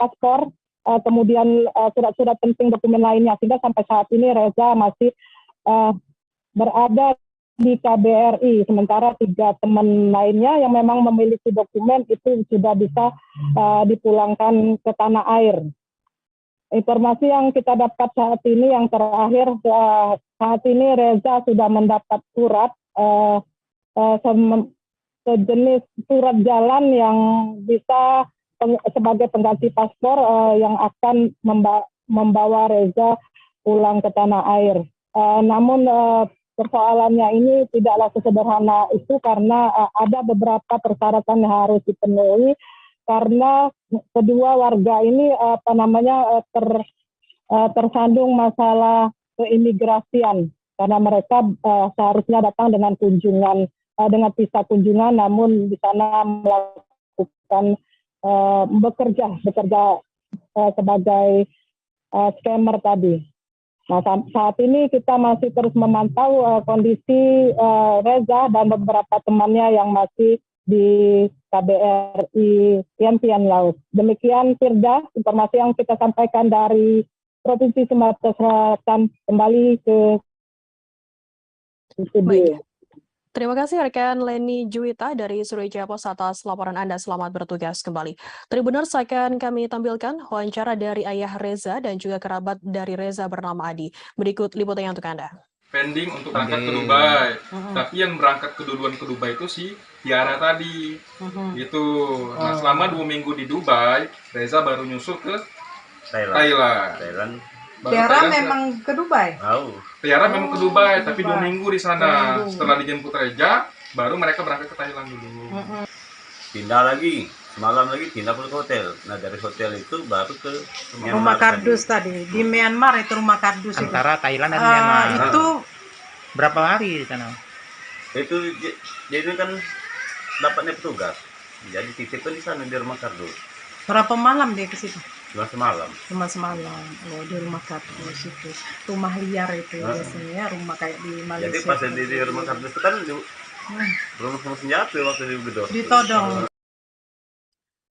paspor kemudian surat-surat penting dokumen lainnya, sehingga sampai saat ini Reza masih berada di KBRI, sementara 3 teman lainnya yang memang memiliki dokumen itu sudah bisa dipulangkan ke tanah air. Informasi yang kita dapat saat ini yang terakhir, saat ini Reza sudah mendapat surat sejenis surat jalan yang bisa sebagai pengganti paspor yang akan membawa Reza pulang ke tanah air. Namun persoalannya ini tidaklah sesederhana itu karena ada beberapa persyaratan yang harus dipenuhi karena kedua warga ini tersandung masalah keimigrasian karena mereka seharusnya datang dengan kunjungan dengan visa kunjungan, namun di sana melakukan bekerja sebagai scammer tadi. Nah, saat ini kita masih terus memantau kondisi Reza dan beberapa temannya yang masih di KBRI Tian Laos. Demikian Firda, informasi yang kita sampaikan dari Provinsi Sumatera Selatan. Kembali ke studio. Terima kasih rekan Leni Juwita dari Surabaya Pos atas laporan Anda. Selamat bertugas kembali. Tribuners, akan kami tampilkan wawancara dari ayah Reza dan juga kerabat dari Reza bernama Adi. Berikut liputannya untuk Anda. Pending untuk berangkat ke Dubai, tapi yang berangkat duluan ke Dubai itu si Tiara tadi, gitu. Nah, selama 2 minggu di Dubai, Reza baru nyusul ke Thailand. Tiara memang ke Dubai? Tiara memang ke Dubai, tapi 2 minggu di sana. Setelah dijemput Reza, baru mereka berangkat ke Thailand dulu. Pindah lagi, semalam lagi pindah ke hotel. Nah, dari hotel itu baru ke rumah kardus tadi. Di Myanmar itu rumah kardus antara itu. Thailand dan Myanmar. Itu berapa hari di sana? Itu jadi kan dapatnya petugas. Jadi titipnya di sana di rumah kardus. Berapa malam dia ke situ? Cuma semalam. Cuma semalam. Oh, di rumah kardus itu. Rumah liar itu biasanya, rumah kayak di Malaysia. Jadi pas di rumah kardus itu kan rumah senjata waktu di Gedor. Ditodong.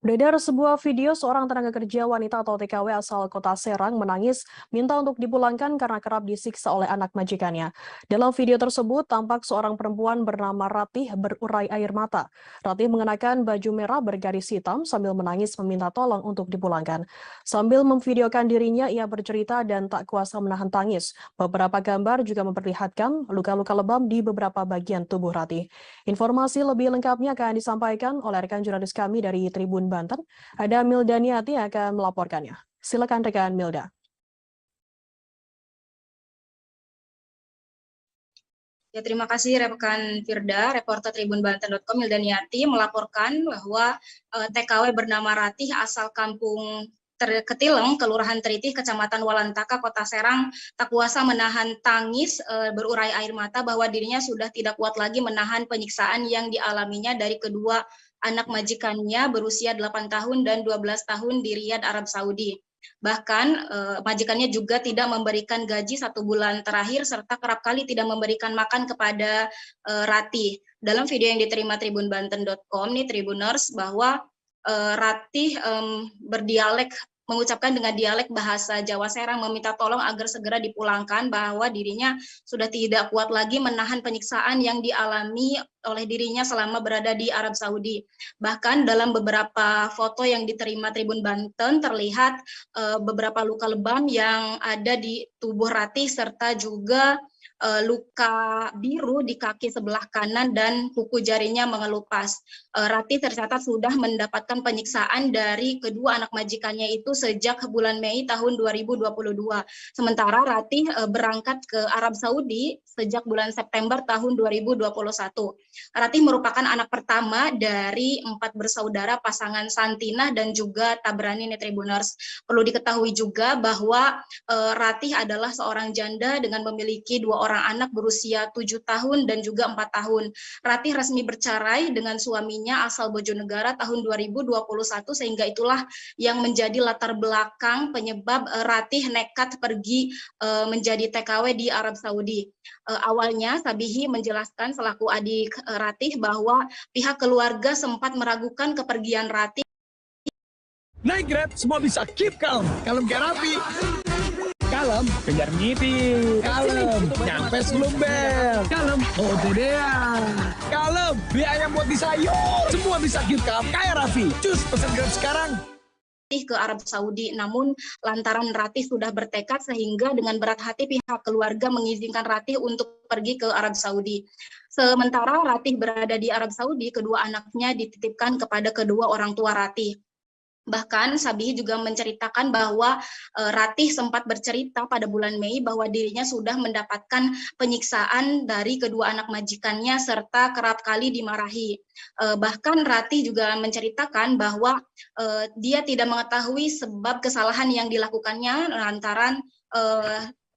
Beredar sebuah video seorang tenaga kerja wanita atau TKW asal Kota Serang menangis minta untuk dipulangkan karena kerap disiksa oleh anak majikannya. Dalam video tersebut tampak seorang perempuan bernama Ratih berurai air mata. Ratih mengenakan baju merah bergaris hitam sambil menangis meminta tolong untuk dipulangkan. Sambil memvideokan dirinya, ia bercerita dan tak kuasa menahan tangis. Beberapa gambar juga memperlihatkan luka-luka lebam di beberapa bagian tubuh Ratih. Informasi lebih lengkapnya akan disampaikan oleh rekan jurnalis kami dari Tribun Banten. Ada Milda Niati yang akan melaporkannya. Silakan rekan Milda. Ya, terima kasih rekan Firda, reporter tribunbanten.com Milda Niati melaporkan bahwa TKW bernama Ratih asal kampung Ketileng, Kelurahan Tritih, Kecamatan Walantaka, Kota Serang, tak kuasa menahan tangis berurai air mata bahwa dirinya sudah tidak kuat lagi menahan penyiksaan yang dialaminya dari kedua anak majikannya berusia 8 tahun dan 12 tahun di Riyadh, Arab Saudi. Bahkan majikannya juga tidak memberikan gaji 1 bulan terakhir serta kerap kali tidak memberikan makan kepada Ratih. Dalam video yang diterima tribunbanten.com nih Tribuners, bahwa Ratih mengucapkan dengan dialek bahasa Jawa Serang meminta tolong agar segera dipulangkan, bahwa dirinya sudah tidak kuat lagi menahan penyiksaan yang dialami oleh dirinya selama berada di Arab Saudi. Bahkan dalam beberapa foto yang diterima Tribun Banten terlihat beberapa luka lebam yang ada di tubuh Ratih serta juga luka biru di kaki sebelah kanan dan kuku jarinya mengelupas. Ratih tercatat sudah mendapatkan penyiksaan dari kedua anak majikannya itu sejak bulan Mei tahun 2022. Sementara Ratih berangkat ke Arab Saudi sejak bulan September tahun 2021. Ratih merupakan anak pertama dari 4 bersaudara pasangan Santinah dan juga Tabrani Tribuners. Perlu diketahui juga bahwa Ratih adalah seorang janda dengan memiliki 2 orang anak berusia 7 tahun dan juga 4 tahun. Ratih resmi bercerai dengan suaminya asal Bojonegara tahun 2021, sehingga itulah yang menjadi latar belakang penyebab Ratih nekat pergi menjadi TKW di Arab Saudi. Awalnya Sabihi menjelaskan selaku adik Ratih bahwa pihak keluarga sempat meragukan kepergian Ratih Naik Grab, semua bisa keep calm. Kalem kayak Raffi. Kalem, kejar meeting. Kalem, nyampe sebelum bel. Kalem, OTD-an. Kalem, beli ayam buat di sayur. Semua bisa keep calm kayak Raffi. Cus, pesan Grab sekarang. Ke Arab Saudi, namun lantaran Ratih sudah bertekad sehingga dengan berat hati pihak keluarga mengizinkan Ratih untuk pergi ke Arab Saudi. Sementara Ratih berada di Arab Saudi, kedua anaknya dititipkan kepada kedua orang tua Ratih. Bahkan Sabihi juga menceritakan bahwa Ratih sempat bercerita pada bulan Mei bahwa dirinya sudah mendapatkan penyiksaan dari kedua anak majikannya serta kerap kali dimarahi. Bahkan Ratih juga menceritakan bahwa dia tidak mengetahui sebab kesalahan yang dilakukannya lantaran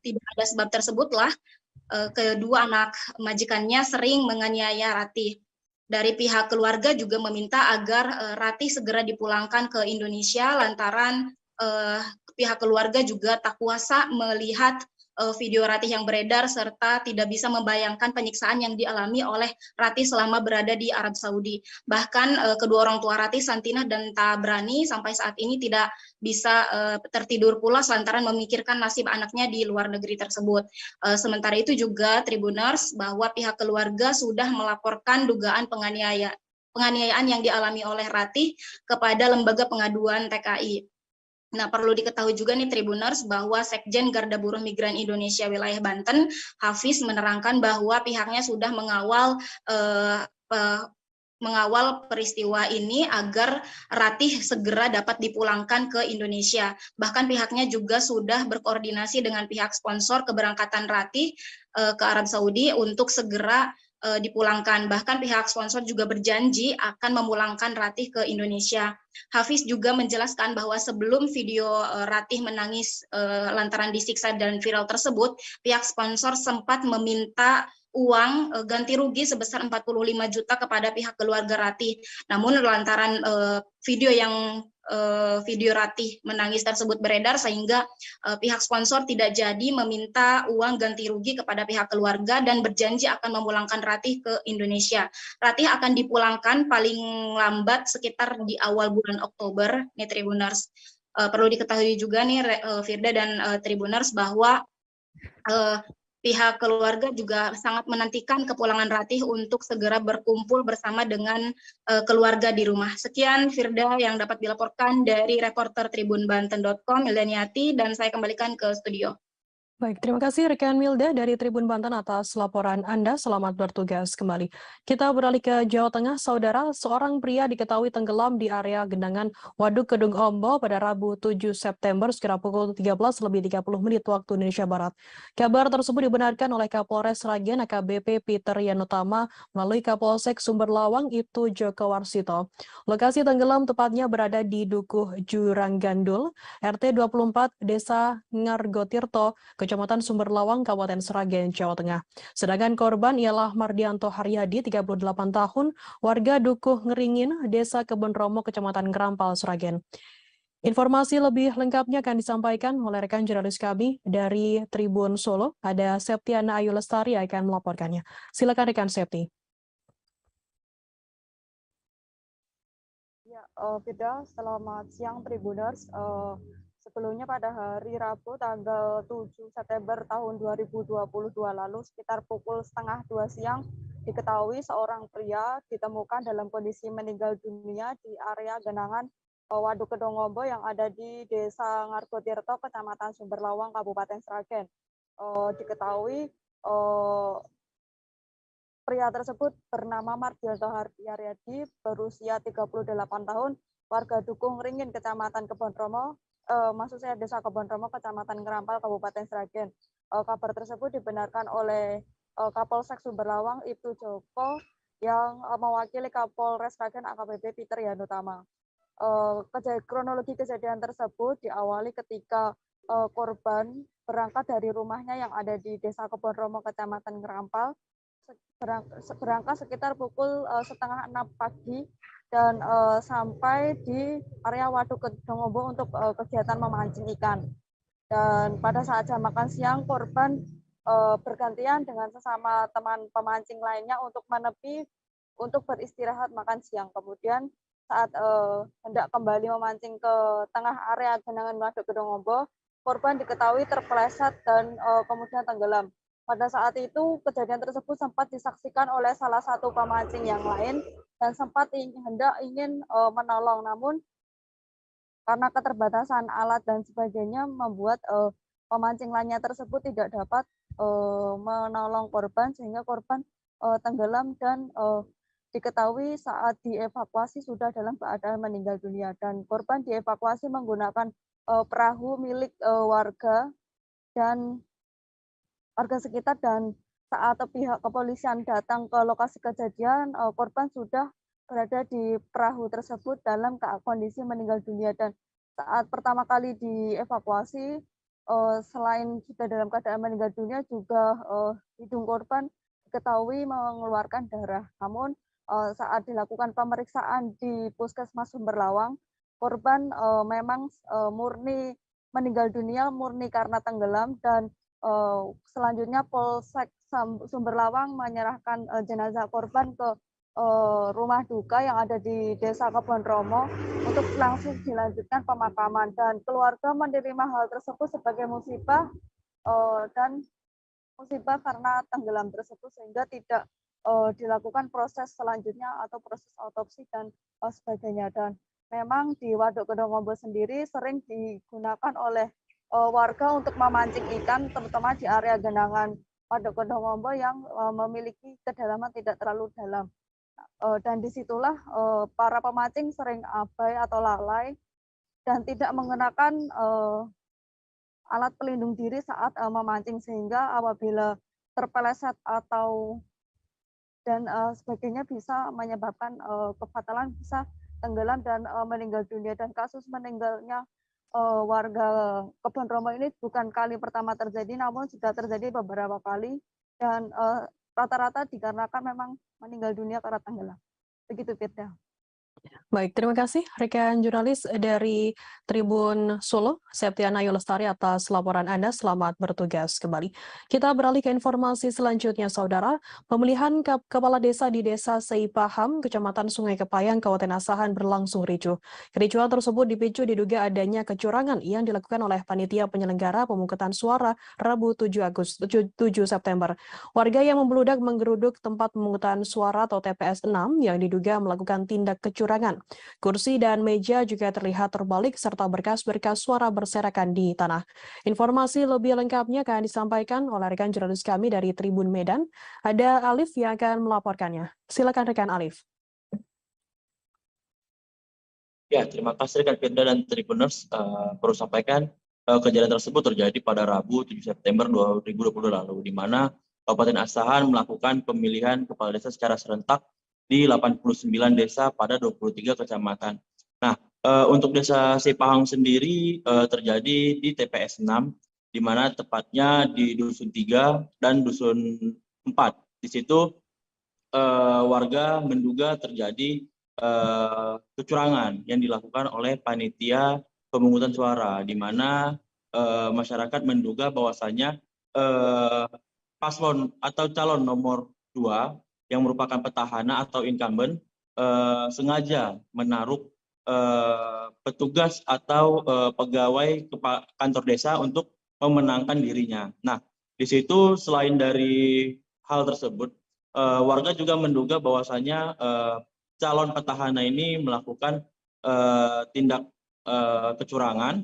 tidak ada sebab tersebutlah kedua anak majikannya sering menganiaya Ratih. Dari pihak keluarga juga meminta agar Ratih segera dipulangkan ke Indonesia lantaran pihak keluarga juga tak kuasa melihat video Ratih yang beredar serta tidak bisa membayangkan penyiksaan yang dialami oleh Ratih selama berada di Arab Saudi. Bahkan kedua orang tua Ratih, Santinah dan Tabrani sampai saat ini tidak bisa tertidur pulas lantaran memikirkan nasib anaknya di luar negeri tersebut. Sementara itu juga Tribuners bahwa pihak keluarga sudah melaporkan dugaan penganiayaan yang dialami oleh Ratih kepada Lembaga Pengaduan TKI. Nah, perlu diketahui juga nih Tribuners bahwa Sekjen Garda Buruh Migran Indonesia Wilayah Banten, Hafiz, menerangkan bahwa pihaknya sudah mengawal peristiwa ini agar Ratih segera dapat dipulangkan ke Indonesia. Bahkan pihaknya juga sudah berkoordinasi dengan pihak sponsor keberangkatan Ratih ke Arab Saudi untuk segera dipulangkan. Bahkan pihak sponsor juga berjanji akan memulangkan Ratih ke Indonesia. Hafiz juga menjelaskan bahwa sebelum video Ratih menangis lantaran disiksa dan viral tersebut, pihak sponsor sempat meminta uang ganti rugi sebesar 45 juta kepada pihak keluarga Ratih. Namun lantaran video Ratih menangis tersebut beredar sehingga pihak sponsor tidak jadi meminta uang ganti rugi kepada pihak keluarga dan berjanji akan memulangkan Ratih ke Indonesia. Ratih akan dipulangkan paling lambat sekitar di awal bulan Oktober, nih Tribuners. Perlu diketahui juga nih Firda dan Tribuners bahwa pihak keluarga juga sangat menantikan kepulangan Ratih untuk segera berkumpul bersama dengan keluarga di rumah. Sekian Firda yang dapat dilaporkan dari reporter tribunbanten.com, Mileniati, dan saya kembalikan ke studio. Baik, terima kasih rekan Milda dari Tribun Banten atas laporan Anda. Selamat bertugas kembali. Kita beralih ke Jawa Tengah, Saudara. Seorang pria diketahui tenggelam di area genangan Waduk Kedung Ombo pada Rabu 7 September sekira pukul 13.30 waktu Indonesia Barat. Kabar tersebut dibenarkan oleh Kapolres Sragen AKBP Peter Yanutama melalui Kapolsek Sumber Lawang Ibtu Joko Warsito. Lokasi tenggelam tepatnya berada di Dukuh Jurang Gandul, RT 24 Desa Ngargotirto, Kecamatan Sumber Lawang, Kabupaten Sragen, Jawa Tengah. Sedangkan korban ialah Mardianto Haryadi, 38 tahun, warga Dukuh Ngeringin, Desa Kebon Romo, Kecamatan Ngerampal, Sragen. Informasi lebih lengkapnya akan disampaikan oleh rekan jurnalis kami dari Tribun Solo. Ada Septiana Ayu Lestari yang akan melaporkannya. Silakan rekan Septi. Ya, Firda, selamat siang Tribuners. Sebelumnya pada hari Rabu tanggal 7 September tahun 2022 lalu sekitar pukul 1:30 siang diketahui seorang pria ditemukan dalam kondisi meninggal dunia di area genangan Waduk Kedung Ombo yang ada di Desa Ngargotirto, Kecamatan Sumber Lawang, Kabupaten Sragen. Diketahui pria tersebut bernama Mardianto Haryadi, berusia 38 tahun, warga Dukuh Ngeringin, Kecamatan Kebon Romo, maksud saya Desa Kebon Romo, Kecamatan Ngerampal, Kabupaten Sragen. Kabar tersebut dibenarkan oleh Kapolsek Sumber Lawang Ibtu Joko yang mewakili Kapolres Sragen AKBP Peter Yanutama. Kronologi kejadian tersebut diawali ketika korban berangkat dari rumahnya yang ada di Desa Kebon Romo, Kecamatan Ngerampal, berangkat sekitar pukul 5:30 pagi dan sampai di area Waduk Kedung Ombo untuk kegiatan memancing ikan. Dan pada saat jam makan siang, korban bergantian dengan sesama teman pemancing lainnya untuk menepi untuk beristirahat makan siang. Kemudian saat hendak kembali memancing ke tengah area genangan Waduk Gedongombo, korban diketahui terpeleset dan kemudian tenggelam. Pada saat itu kejadian tersebut sempat disaksikan oleh salah satu pemancing yang lain dan sempat hendak ingin menolong, namun karena keterbatasan alat dan sebagainya membuat pemancing lainnya tersebut tidak dapat menolong korban sehingga korban tenggelam dan diketahui saat dievakuasi sudah dalam keadaan meninggal dunia, dan korban dievakuasi menggunakan perahu milik warga dan warga sekitar, dan saat pihak kepolisian datang ke lokasi kejadian, korban sudah berada di perahu tersebut dalam kondisi meninggal dunia. Dan saat pertama kali dievakuasi, selain sudah dalam keadaan meninggal dunia, juga hidung korban diketahui mengeluarkan darah. Namun saat dilakukan pemeriksaan di Puskesmas Sumberlawang, korban memang murni meninggal dunia, murni karena tenggelam, dan selanjutnya Polsek Sumberlawang menyerahkan jenazah korban ke rumah duka yang ada di Desa Kebonromo untuk langsung dilanjutkan pemakaman, dan keluarga menerima hal tersebut sebagai musibah dan musibah karena tenggelam tersebut, sehingga tidak dilakukan proses selanjutnya atau proses otopsi dan sebagainya. Dan memang di Waduk Gedongombo sendiri sering digunakan oleh warga untuk memancing ikan, terutama di area genangan Waduk Gedongombo yang memiliki kedalaman tidak terlalu dalam. Dan disitulah para pemancing sering abai atau lalai dan tidak mengenakan alat pelindung diri saat memancing, sehingga apabila terpeleset atau dan sebagainya bisa menyebabkan kefatalan, bisa tenggelam dan meninggal dunia. Dan kasus meninggalnya warga Kebonromo ini bukan kali pertama terjadi, namun sudah terjadi beberapa kali, dan rata-rata dikarenakan memang meninggal dunia karena tenggelam. Begitu, Firda. Baik, terima kasih rekan jurnalis dari Tribun Solo, Septiana Yulestari, atas laporan Anda. Selamat bertugas kembali. Kita beralih ke informasi selanjutnya, Saudara. Pemilihan kepala desa di Desa Seipaham, Kecamatan Sungai Kepayang, Kabupaten Asahan berlangsung ricuh. Kericuhan tersebut dipicu diduga adanya kecurangan yang dilakukan oleh panitia penyelenggara pemungutan suara Rabu 7 September. Warga yang membludak menggeruduk tempat pemungutan suara atau TPS 6 yang diduga melakukan tindak kecurangan. Kursi dan meja juga terlihat terbalik serta berkas-berkas suara berserakan di tanah. Informasi lebih lengkapnya akan disampaikan oleh rekan jurnalis kami dari Tribun Medan. Ada Alif yang akan melaporkannya. Silakan rekan Alif. Ya, terima kasih rekan Firda dan Tribuners. Perlu sampaikan kejadian tersebut terjadi pada Rabu 7 September 2020 lalu, di mana Kabupaten Asahan melakukan pemilihan kepala desa secara serentak di 89 desa pada 23 kecamatan. Nah, untuk Desa Seipahang sendiri terjadi di TPS 6, di mana tepatnya di Dusun 3 dan Dusun 4. Di situ warga menduga terjadi kecurangan yang dilakukan oleh panitia pemungutan suara, di mana masyarakat menduga bahwasanya paslon atau calon nomor 2 yang merupakan petahana atau incumbent sengaja menaruh petugas atau pegawai kantor desa untuk memenangkan dirinya. Nah, di situ selain dari hal tersebut, warga juga menduga bahwasanya calon petahana ini melakukan tindak kecurangan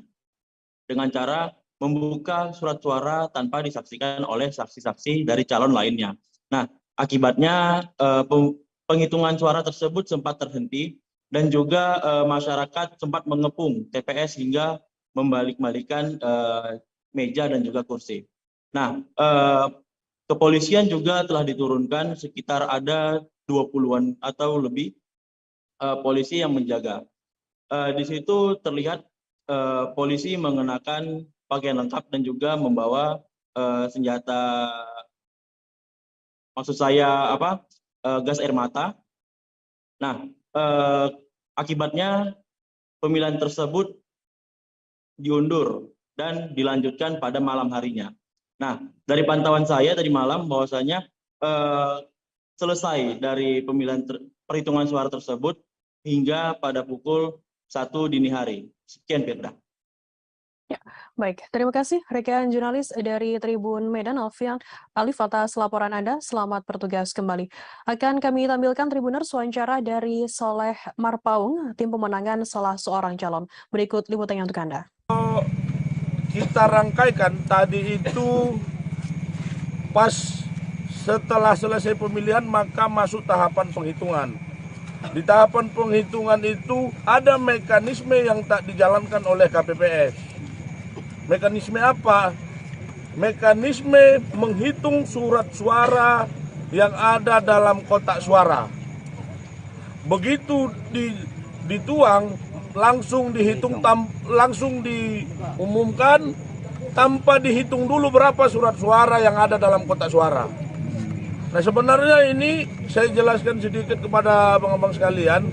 dengan cara membuka surat suara tanpa disaksikan oleh saksi-saksi dari calon lainnya. Nah, akibatnya penghitungan suara tersebut sempat terhenti dan juga masyarakat sempat mengepung TPS hingga membalik-balikan meja dan juga kursi. Nah, kepolisian juga telah diturunkan sekitar ada 20-an atau lebih polisi yang menjaga. Di situ terlihat polisi mengenakan pakaian lengkap dan juga membawa senjata, maksud saya gas air mata. Nah, akibatnya pemilihan tersebut diundur dan dilanjutkan pada malam harinya. Nah, dari pantauan saya tadi malam bahwasanya selesai dari perhitungan suara tersebut, hingga pada pukul 1 dini hari. Sekian, Firda. Ya, baik. Terima kasih rekan jurnalis dari Tribun Medan, Alfian Alif atas laporan Anda. Selamat bertugas kembali. Akan kami tampilkan Tribuners wawancara dari Soleh Marpaung, tim pemenangan salah seorang calon. Berikut liputannya untuk Anda. Kita rangkaikan tadi itu pas setelah selesai pemilihan maka masuk tahapan penghitungan. Di tahapan penghitungan itu ada mekanisme yang tak dijalankan oleh KPPS. Mekanisme apa? Mekanisme menghitung surat suara yang ada dalam kotak suara. Begitu dituang, langsung dihitung, langsung diumumkan tanpa dihitung dulu berapa surat suara yang ada dalam kotak suara. Nah, sebenarnya ini saya jelaskan sedikit kepada abang-abang sekalian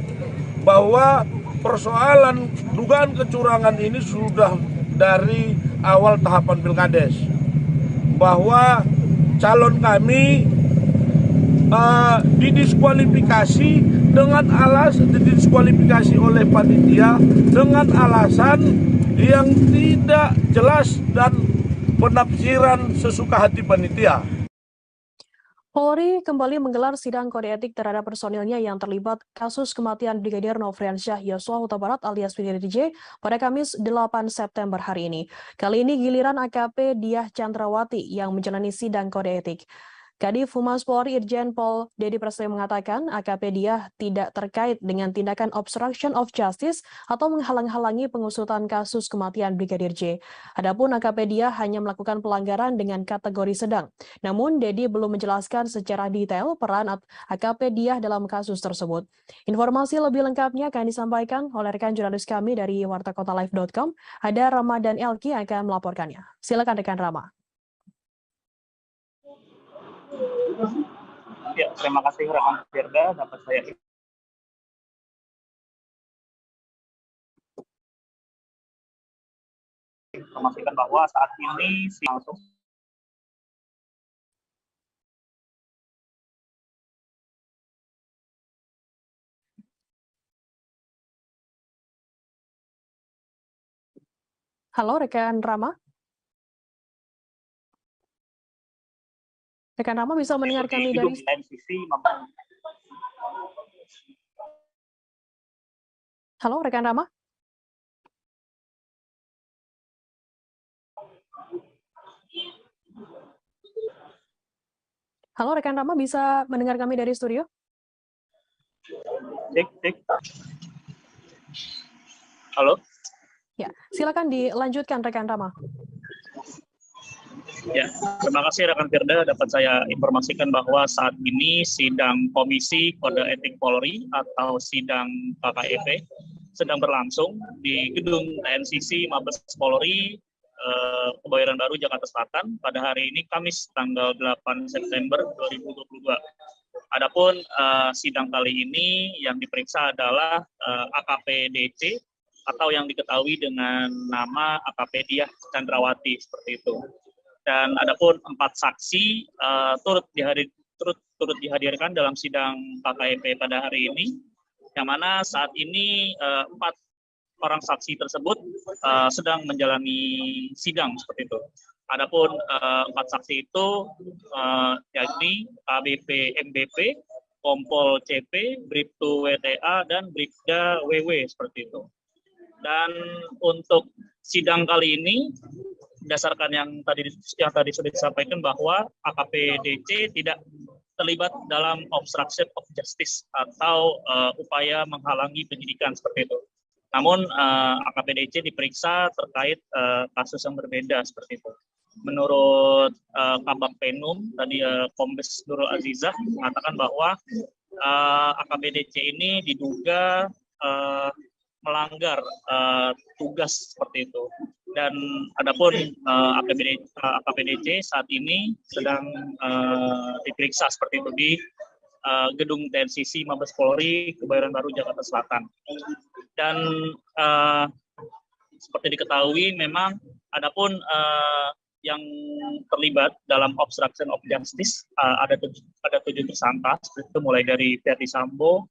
bahwa persoalan dugaan kecurangan ini sudah dari awal tahapan Pilkades, bahwa calon kami didiskualifikasi dengan didiskualifikasi oleh panitia dengan alasan yang tidak jelas dan penafsiran sesuka hati panitia. Polri kembali menggelar sidang kode etik terhadap personilnya yang terlibat kasus kematian Brigadir Nofriansyah Yosua Huta Barat alias Brigadir J pada Kamis 8 September hari ini. Kali ini giliran AKP Diah Chandrawati yang menjalani sidang kode etik. Kadif Humas Polri Irjen Pol Dedi Prasetyo mengatakan AKP Diah tidak terkait dengan tindakan obstruction of justice atau menghalang-halangi pengusutan kasus kematian Brigadir J. Adapun AKP Diah hanya melakukan pelanggaran dengan kategori sedang. Namun Dedi belum menjelaskan secara detail peran AKP Diah dalam kasus tersebut. Informasi lebih lengkapnya akan disampaikan oleh rekan jurnalis kami dari wartakotalive.com. Ada Ramadan Elki yang akan melaporkannya. Silakan rekan Rama. Ya, terima kasih rekan Firda, dapat saya informasikan bahwa saat ini langsung Halo rekan Rama. Rekan Rama bisa mendengar kami dari Halo rekan Rama. Halo rekan Rama bisa mendengar kami dari studio? Cek. Halo. Ya, silakan dilanjutkan rekan Rama. Ya, terima kasih rekan Firda, dapat saya informasikan bahwa saat ini sidang Komisi Kode Etik Polri atau sidang KKEP sedang berlangsung di gedung TNCC Mabes Polri, Kebayoran Baru, Jakarta Selatan pada hari ini Kamis tanggal 8 September 2022. Adapun sidang kali ini yang diperiksa adalah AKP DC atau yang diketahui dengan nama AKP Diah Chandrawati seperti itu. Dan adapun 4 saksi turut dihadirkan dalam sidang KKEP pada hari ini, yang mana saat ini 4 orang saksi tersebut sedang menjalani sidang seperti itu. Adapun 4 saksi itu yakni ABP MBP, Kompol CP, Bribtu WTA, dan Bribda WW seperti itu. Dan untuk sidang kali ini, berdasarkan yang tadi sudah disampaikan bahwa AKP DC tidak terlibat dalam obstruction of justice atau upaya menghalangi penyidikan seperti itu. Namun AKP DC diperiksa terkait kasus yang berbeda seperti itu. Menurut Kabak Penum tadi Kombes Nurul Azizah mengatakan bahwa AKP DC ini diduga melanggar tugas seperti itu. Dan adapun AKPDC saat ini sedang diperiksa seperti itu di gedung TNCC Mabes Polri, Kebayoran Baru, Jakarta Selatan. Dan seperti diketahui memang adapun yang terlibat dalam obstruction of justice ada 7 tersangka seperti itu, mulai dari Ferdi Sambo,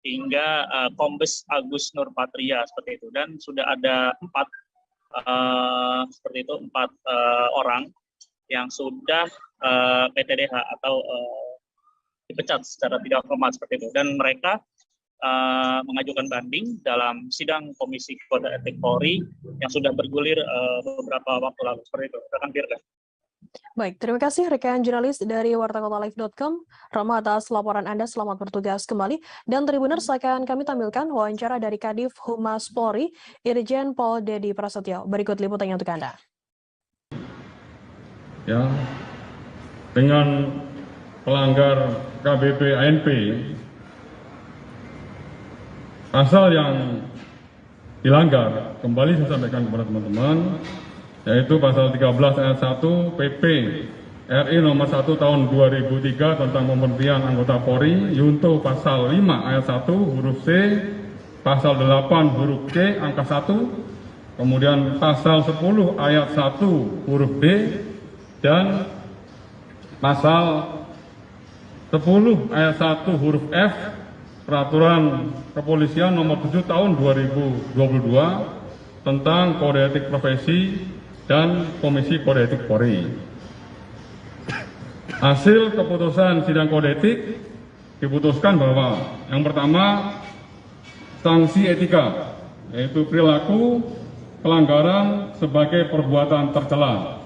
hingga Kombes Agus Nurpatria seperti itu, dan sudah ada 4 orang yang sudah PTDH atau dipecat secara tidak hormat seperti itu, dan mereka mengajukan banding dalam sidang Komisi Kode Etik Polri yang sudah bergulir beberapa waktu lalu seperti itu. Rekan Firda. Baik, terima kasih rekan jurnalis dari wartakotalive.com, Rama, atas laporan Anda. Selamat bertugas kembali. Dan Tribuners, akan kami tampilkan wawancara dari Kadif Humas Polri, Irjen Pol Dedi Prasetyo. Berikut liputannya untuk Anda. Ya, dengan pelanggar KBP ANP, pasal yang dilanggar, kembali saya sampaikan kepada teman-teman, yaitu pasal 13 ayat 1 PP RI nomor 1 tahun 2003 tentang pemberhentian anggota Polri, junto pasal 5 ayat 1 huruf C, pasal 8 huruf C angka 1, kemudian pasal 10 ayat 1 huruf B, dan pasal 10 ayat 1 huruf F Peraturan Kepolisian nomor 7 tahun 2022 tentang Kode Etik Profesi dan Komisi Kode Etik Polri. Hasil keputusan sidang kode etik diputuskan bahwa yang pertama, sanksi etika, yaitu perilaku pelanggaran sebagai perbuatan tercela.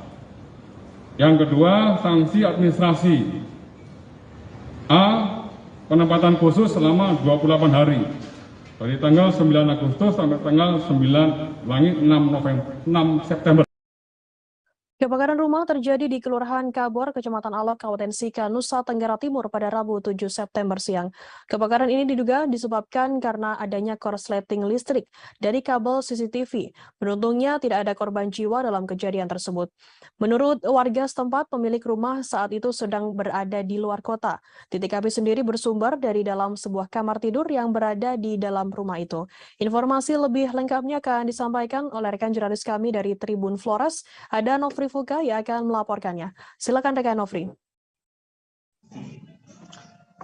Yang kedua, sanksi administrasi. A, penempatan khusus selama 28 hari dari tanggal 9 Agustus sampai tanggal 6 September. Kebakaran rumah terjadi di Kelurahan Kabor, Kecamatan Alok, Kabupaten Sika, Nusa Tenggara Timur pada Rabu 7 September siang. Kebakaran ini diduga disebabkan karena adanya korsleting listrik dari kabel CCTV. Beruntungnya tidak ada korban jiwa dalam kejadian tersebut. Menurut warga setempat, pemilik rumah saat itu sedang berada di luar kota. Titik api sendiri bersumber dari dalam sebuah kamar tidur yang berada di dalam rumah itu. Informasi lebih lengkapnya akan disampaikan oleh rekan jurnalis kami dari Tribun Flores, ada Nofri Fuka yang akan melaporkannya. Silakan rekan Nofri.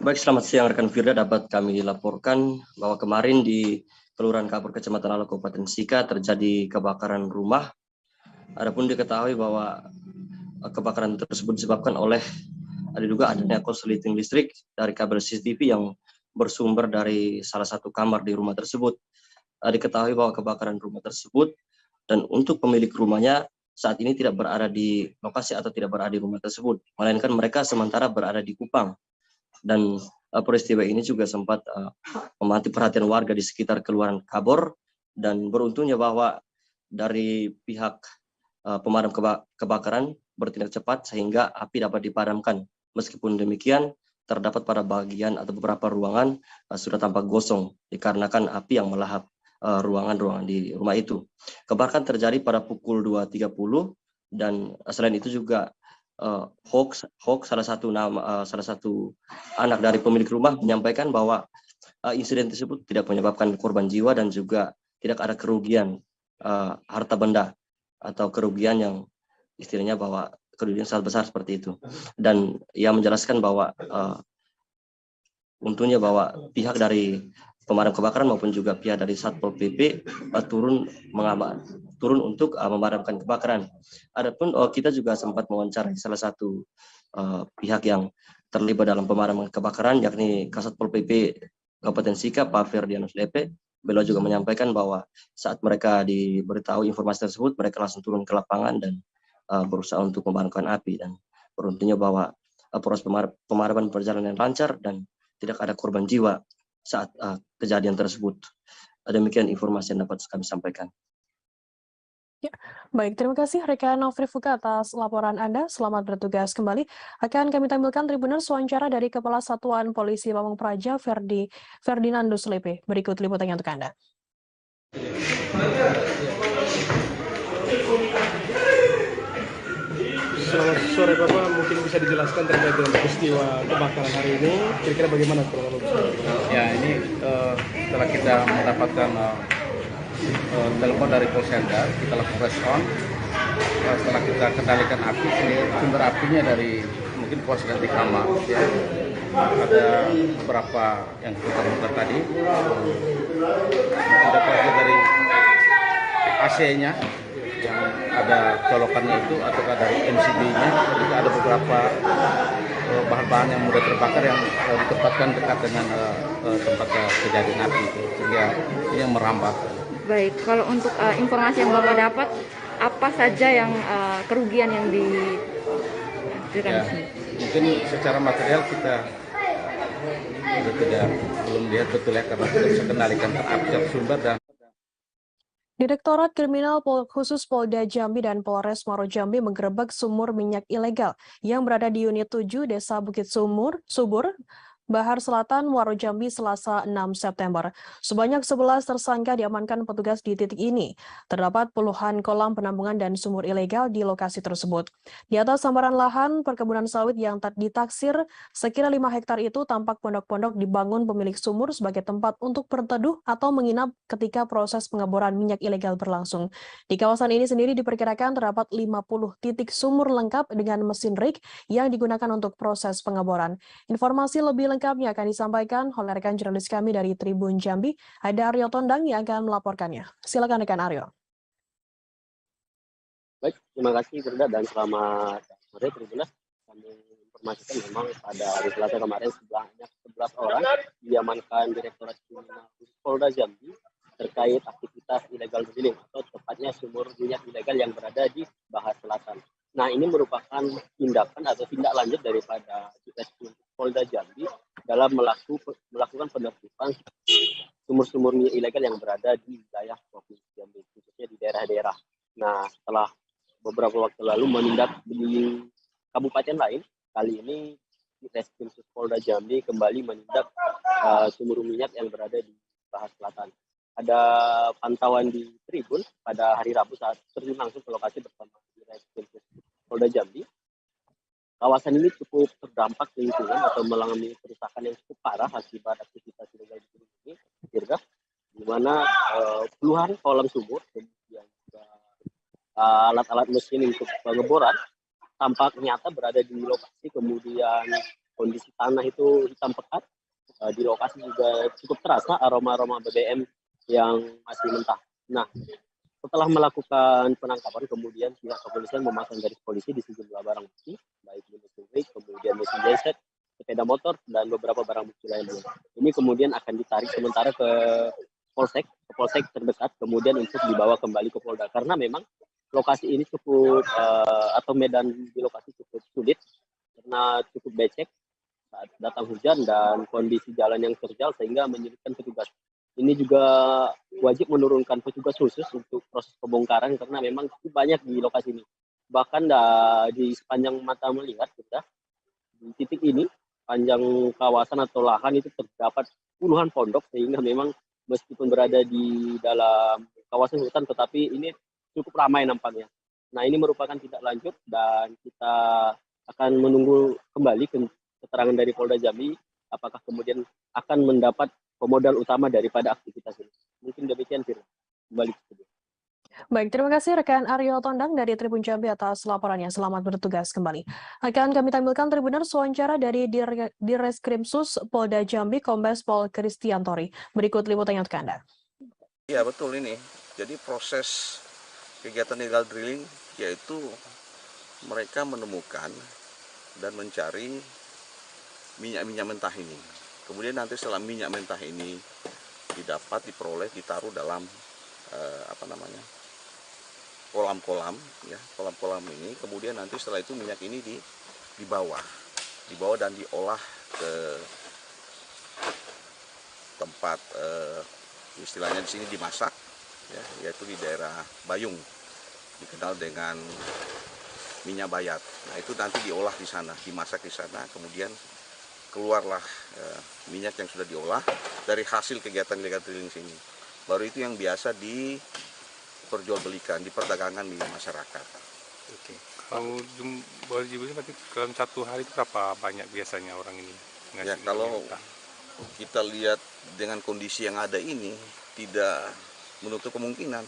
Baik, selamat siang rekan Firda. Dapat kami laporkan bahwa kemarin di Kelurahan Kabur, Kecamatan Alok, Kabupaten Sika terjadi kebakaran rumah. Adapun diketahui bahwa kebakaran tersebut disebabkan oleh diduga adanya korsleting listrik dari kabel CCTV yang bersumber dari salah satu kamar di rumah tersebut. Diketahui bahwa kebakaran rumah tersebut dan untuk pemilik rumahnya saat ini tidak berada di lokasi atau tidak berada di rumah tersebut, melainkan mereka sementara berada di Kupang. Dan peristiwa ini juga sempat memantik perhatian warga di sekitar Kelurahan Kabor, dan beruntungnya bahwa dari pihak pemadam kebakaran bertindak cepat sehingga api dapat dipadamkan. Meskipun demikian, terdapat pada bagian atau beberapa ruangan sudah tampak gosong dikarenakan api yang melahap ruangan-ruangan di rumah itu. Kebakaran terjadi pada pukul 2.30 dan selain itu juga Hoax salah satu anak dari pemilik rumah menyampaikan bahwa insiden tersebut tidak menyebabkan korban jiwa dan juga tidak ada kerugian harta benda atau kerugian yang istilahnya bahwa kerugian sangat besar seperti itu. Dan ia menjelaskan bahwa untungnya bahwa pihak dari pemadam kebakaran maupun juga pihak dari Satpol PP turun untuk memadamkan kebakaran. Adapun kita juga sempat mewawancarai salah satu pihak yang terlibat dalam pemadaman kebakaran, yakni Kasatpol PP Kabupaten Sika, Pak Ferdianus Lepe. Beliau juga menyampaikan bahwa saat mereka diberitahu informasi tersebut, mereka langsung turun ke lapangan dan berusaha untuk memadamkan api. Dan beruntungnya bahwa proses pemadaman berjalan dengan lancar dan tidak ada korban jiwa saat kejadian tersebut. Demikian informasi yang dapat kami sampaikan. Ya, baik, terima kasih rekan Nofri Fuka atas laporan Anda. Selamat bertugas kembali. Akan kami tampilkan Tribuners wawancara dari Kepala Satuan Polisi Pamung Praja Ferdinandus Lepe. Berikut liputannya untuk Anda. Selamat sore Bapak, mungkin bisa dijelaskan terkait dengan peristiwa kebakaran hari ini, kira-kira bagaimana kronologisnya? Ya, ini setelah kita mendapatkan telepon dari Polsenda, kita lakukan respon. Setelah kita kendalikan api, sumber apinya dari mungkin pos ganti kamar, ya. ada beberapa yang kita tadi, tidak terlihat dari AC-nya yang ada colokannya itu ataukah dari MCB-nya, juga ada beberapa bahan-bahan yang mudah terbakar yang ditempatkan dekat dengan tempat kejadian api itu, sehingga ini yang merambat. Baik, kalau untuk informasi yang Bapak dapat, apa saja yang kerugian yang diberikan di sini? Mungkin secara material kita belum lihat betul ya, karena kita bisa kendalikan api sumber. Dan Direktorat Kriminal Khusus Polda Jambi dan Polres Muaro Jambi menggerebek sumur minyak ilegal yang berada di Unit 7 Desa Bukit Subur, Bahar Selatan, Muaro Jambi, Selasa 6 September. Sebanyak 11 tersangka diamankan petugas di titik ini. Terdapat puluhan kolam penampungan dan sumur ilegal di lokasi tersebut. Di atas sambaran lahan perkebunan sawit yang ditaksir sekira 5 hektar itu tampak pondok-pondok dibangun pemilik sumur sebagai tempat untuk berteduh atau menginap ketika proses pengeboran minyak ilegal berlangsung. Di kawasan ini sendiri diperkirakan terdapat 50 titik sumur lengkap dengan mesin rig yang digunakan untuk proses pengeboran. Informasi lebih lengkapnya akan disampaikan oleh rekan jurnalis kami dari Tribun Jambi, ada Aryo Tondang yang akan melaporkannya. Silakan rekan Aryo. Baik, terima kasih Gerda dan selamat sore Tribuners. Kami informasikan memang pada hari Selasa kemarin sebanyak 11 orang diamankan Direktorat Kriminal Polda Jambi terkait aktivitas illegal drilling atau tepatnya sumur minyak ilegal yang berada di Bahar Selatan. Nah, ini merupakan tindakan atau tindak lanjut daripada Polda Jambi dalam melakukan penertiban sumur-sumur minyak ilegal yang berada di wilayah Provinsi Jambi, khususnya di daerah-daerah. Nah, setelah beberapa waktu lalu menindak di kabupaten lain, kali ini Reskrim Polda Jambi kembali menindak sumur minyak yang berada di Bahar Selatan. Ada pantauan di Tribun pada hari Rabu saat terjun langsung ke lokasi bersama Reskrim Polda Jambi. Kawasan ini cukup terdampak lingkungan atau mengalami kerusakan yang cukup parah akibat aktivitas ilegal ini, di mana puluhan kolam sumur, kemudian juga alat-alat mesin untuk pengeboran tampak nyata berada di lokasi, kemudian kondisi tanah itu hitam pekat. Di lokasi juga cukup terasa aroma-aroma BBM yang masih mentah. Nah, setelah melakukan penangkapan, kemudian pihak kepolisian memasang garis polisi di sejumlah barang bukti, baik mesin rig, kemudian mesin genset, sepeda motor, dan beberapa barang bukti lainnya. Ini kemudian akan ditarik sementara ke Polsek terdekat, kemudian untuk dibawa kembali ke Polda. Karena memang lokasi ini cukup, atau medan di lokasi cukup sulit, karena cukup becek saat datang hujan dan kondisi jalan yang terjal sehingga menyulitkan petugas. Ini juga wajib menurunkan petugas khusus untuk proses pembongkaran karena memang cukup banyak di lokasi ini. Bahkan di sepanjang mata melihat, sudah di titik ini, panjang kawasan atau lahan itu terdapat puluhan pondok sehingga memang meskipun berada di dalam kawasan hutan tetapi ini cukup ramai nampaknya. Nah, ini merupakan tindak lanjut dan kita akan menunggu kembali keterangan dari Polda Jambi apakah kemudian akan mendapat pemodal utama daripada aktivitas ini. Mungkin demikian, Fir. Kembali ke studio. Baik, terima kasih rekan Aryo Tondang dari Tribun Jambi atas laporannya. Selamat bertugas kembali. Akan kami tampilkan Tribuners wawancara dari Direskrimsus Polda Jambi, Kombes Pol Kristiantori. Berikut liputannya untuk Anda. Iya, betul ini. Jadi proses kegiatan illegal drilling yaitu mereka menemukan dan mencari minyak-minyak mentah ini. Kemudian nanti setelah minyak mentah ini diperoleh, ditaruh dalam kolam-kolam, ya, kolam-kolam ini. Kemudian nanti setelah itu minyak ini dibawa dan diolah ke tempat istilahnya di sini dimasak, ya, yaitu di daerah Bayung, dikenal dengan minyak bayat. Nah, itu nanti diolah di sana, dimasak di sana, kemudian keluarlah minyak yang sudah diolah dari hasil kegiatan illegal drilling sini. Baru itu yang biasa diperjualbelikan, diperdagangkan di masyarakat. Oke. Kalau boleh dibilang berarti dalam satu hari itu berapa banyak biasanya orang ini? Ya, kalau kita lihat dengan kondisi yang ada ini tidak menutup kemungkinan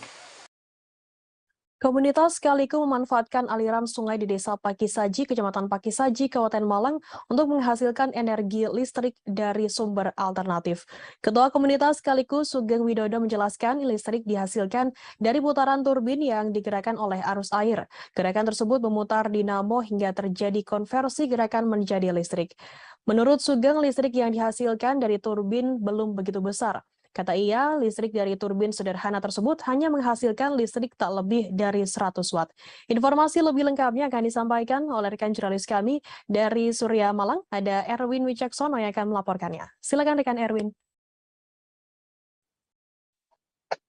Komunitas Kaliku memanfaatkan aliran sungai di Desa Pakisaji, Kecamatan Pakisaji, Kabupaten Malang untuk menghasilkan energi listrik dari sumber alternatif. Ketua Komunitas Kaliku Sugeng Widodo menjelaskan listrik dihasilkan dari putaran turbin yang digerakkan oleh arus air. Gerakan tersebut memutar dinamo hingga terjadi konversi gerakan menjadi listrik. Menurut Sugeng, listrik yang dihasilkan dari turbin belum begitu besar. Kata ia, listrik dari turbin sederhana tersebut hanya menghasilkan listrik tak lebih dari 100 watt. Informasi lebih lengkapnya akan disampaikan oleh rekan jurnalis kami dari Surya Malang, ada Erwin Wicaksono yang akan melaporkannya. Silakan rekan Erwin.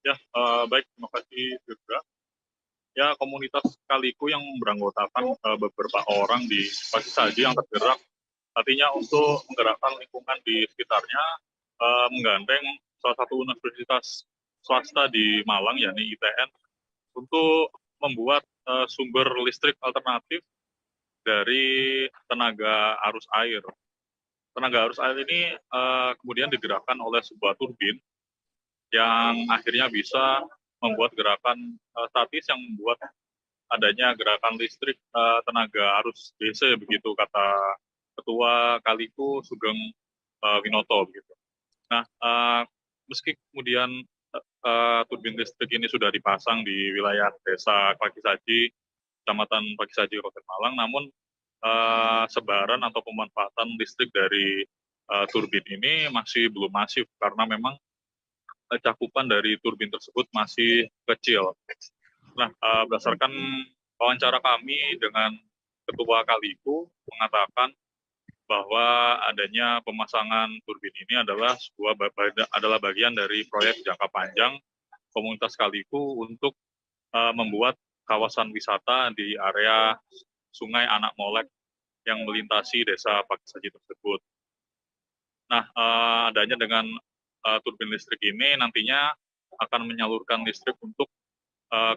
Ya, baik, terima kasih juga. Ya, komunitas Kaliku yang beranggotakan beberapa orang di Pakisaji yang tergerak, artinya untuk menggerakkan lingkungan di sekitarnya, menggandeng salah satu universitas swasta di Malang, yakni ITN, untuk membuat sumber listrik alternatif dari tenaga arus air. Tenaga arus air ini kemudian digerakkan oleh sebuah turbin yang akhirnya bisa membuat gerakan statis yang membuat adanya gerakan listrik tenaga arus DC, begitu kata Ketua Kaliku Sugeng Winoto, begitu. Nah, meski kemudian turbin listrik ini sudah dipasang di wilayah Desa Pakisaji, Kecamatan Pakisaji, Kabupaten Malang, namun sebaran atau pemanfaatan listrik dari turbin ini masih belum masif karena memang cakupan dari turbin tersebut masih kecil. Nah, berdasarkan wawancara kami dengan Ketua Kaliku mengatakan bahwa adanya pemasangan turbin ini adalah bagian dari proyek jangka panjang Komunitas Kaliku untuk membuat kawasan wisata di area Sungai Anak Molek yang melintasi Desa Pakisaji tersebut. Nah, adanya dengan turbin listrik ini nantinya akan menyalurkan listrik untuk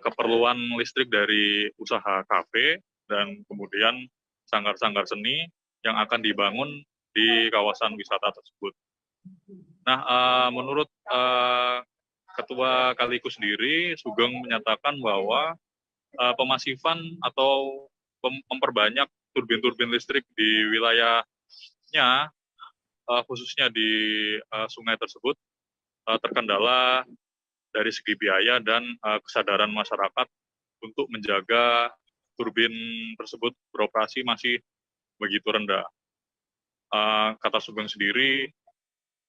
keperluan listrik dari usaha kafe dan kemudian sanggar-sanggar seni yang akan dibangun di kawasan wisata tersebut. Nah, menurut Ketua Kaliku sendiri, Sugeng menyatakan bahwa pemasifan atau memperbanyak turbin-turbin listrik di wilayahnya, khususnya di sungai tersebut, terkendala dari segi biaya dan kesadaran masyarakat untuk menjaga turbin tersebut beroperasi masih begitu rendah. Kata Sugeng sendiri,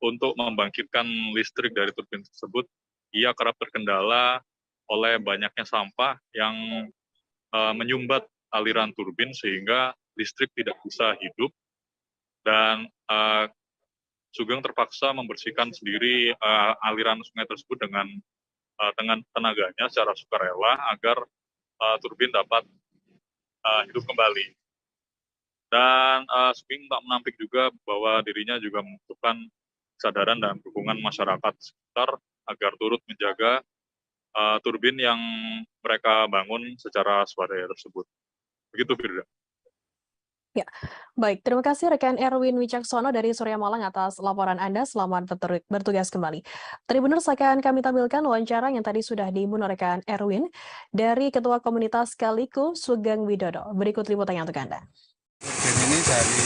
untuk membangkitkan listrik dari turbin tersebut, ia kerap terkendala oleh banyaknya sampah yang menyumbat aliran turbin sehingga listrik tidak bisa hidup, dan Sugeng terpaksa membersihkan sendiri aliran sungai tersebut dengan tenaganya secara sukarela agar turbin dapat hidup kembali. Dan Sugeng tak menampik juga bahwa dirinya juga membutuhkan kesadaran dan dukungan masyarakat sekitar agar turut menjaga turbin yang mereka bangun secara swadaya tersebut. Begitu, Firda. Ya, baik. Terima kasih rekan Erwin Wicaksono dari Surya Malang atas laporan Anda. Selamat bertugas kembali. Tribuners, akan kami tampilkan wawancara yang tadi sudah diimbun rekan Erwin dari Ketua Komunitas Kaliku Sugeng Widodo. Berikut liputannya untuk Anda. Ini dari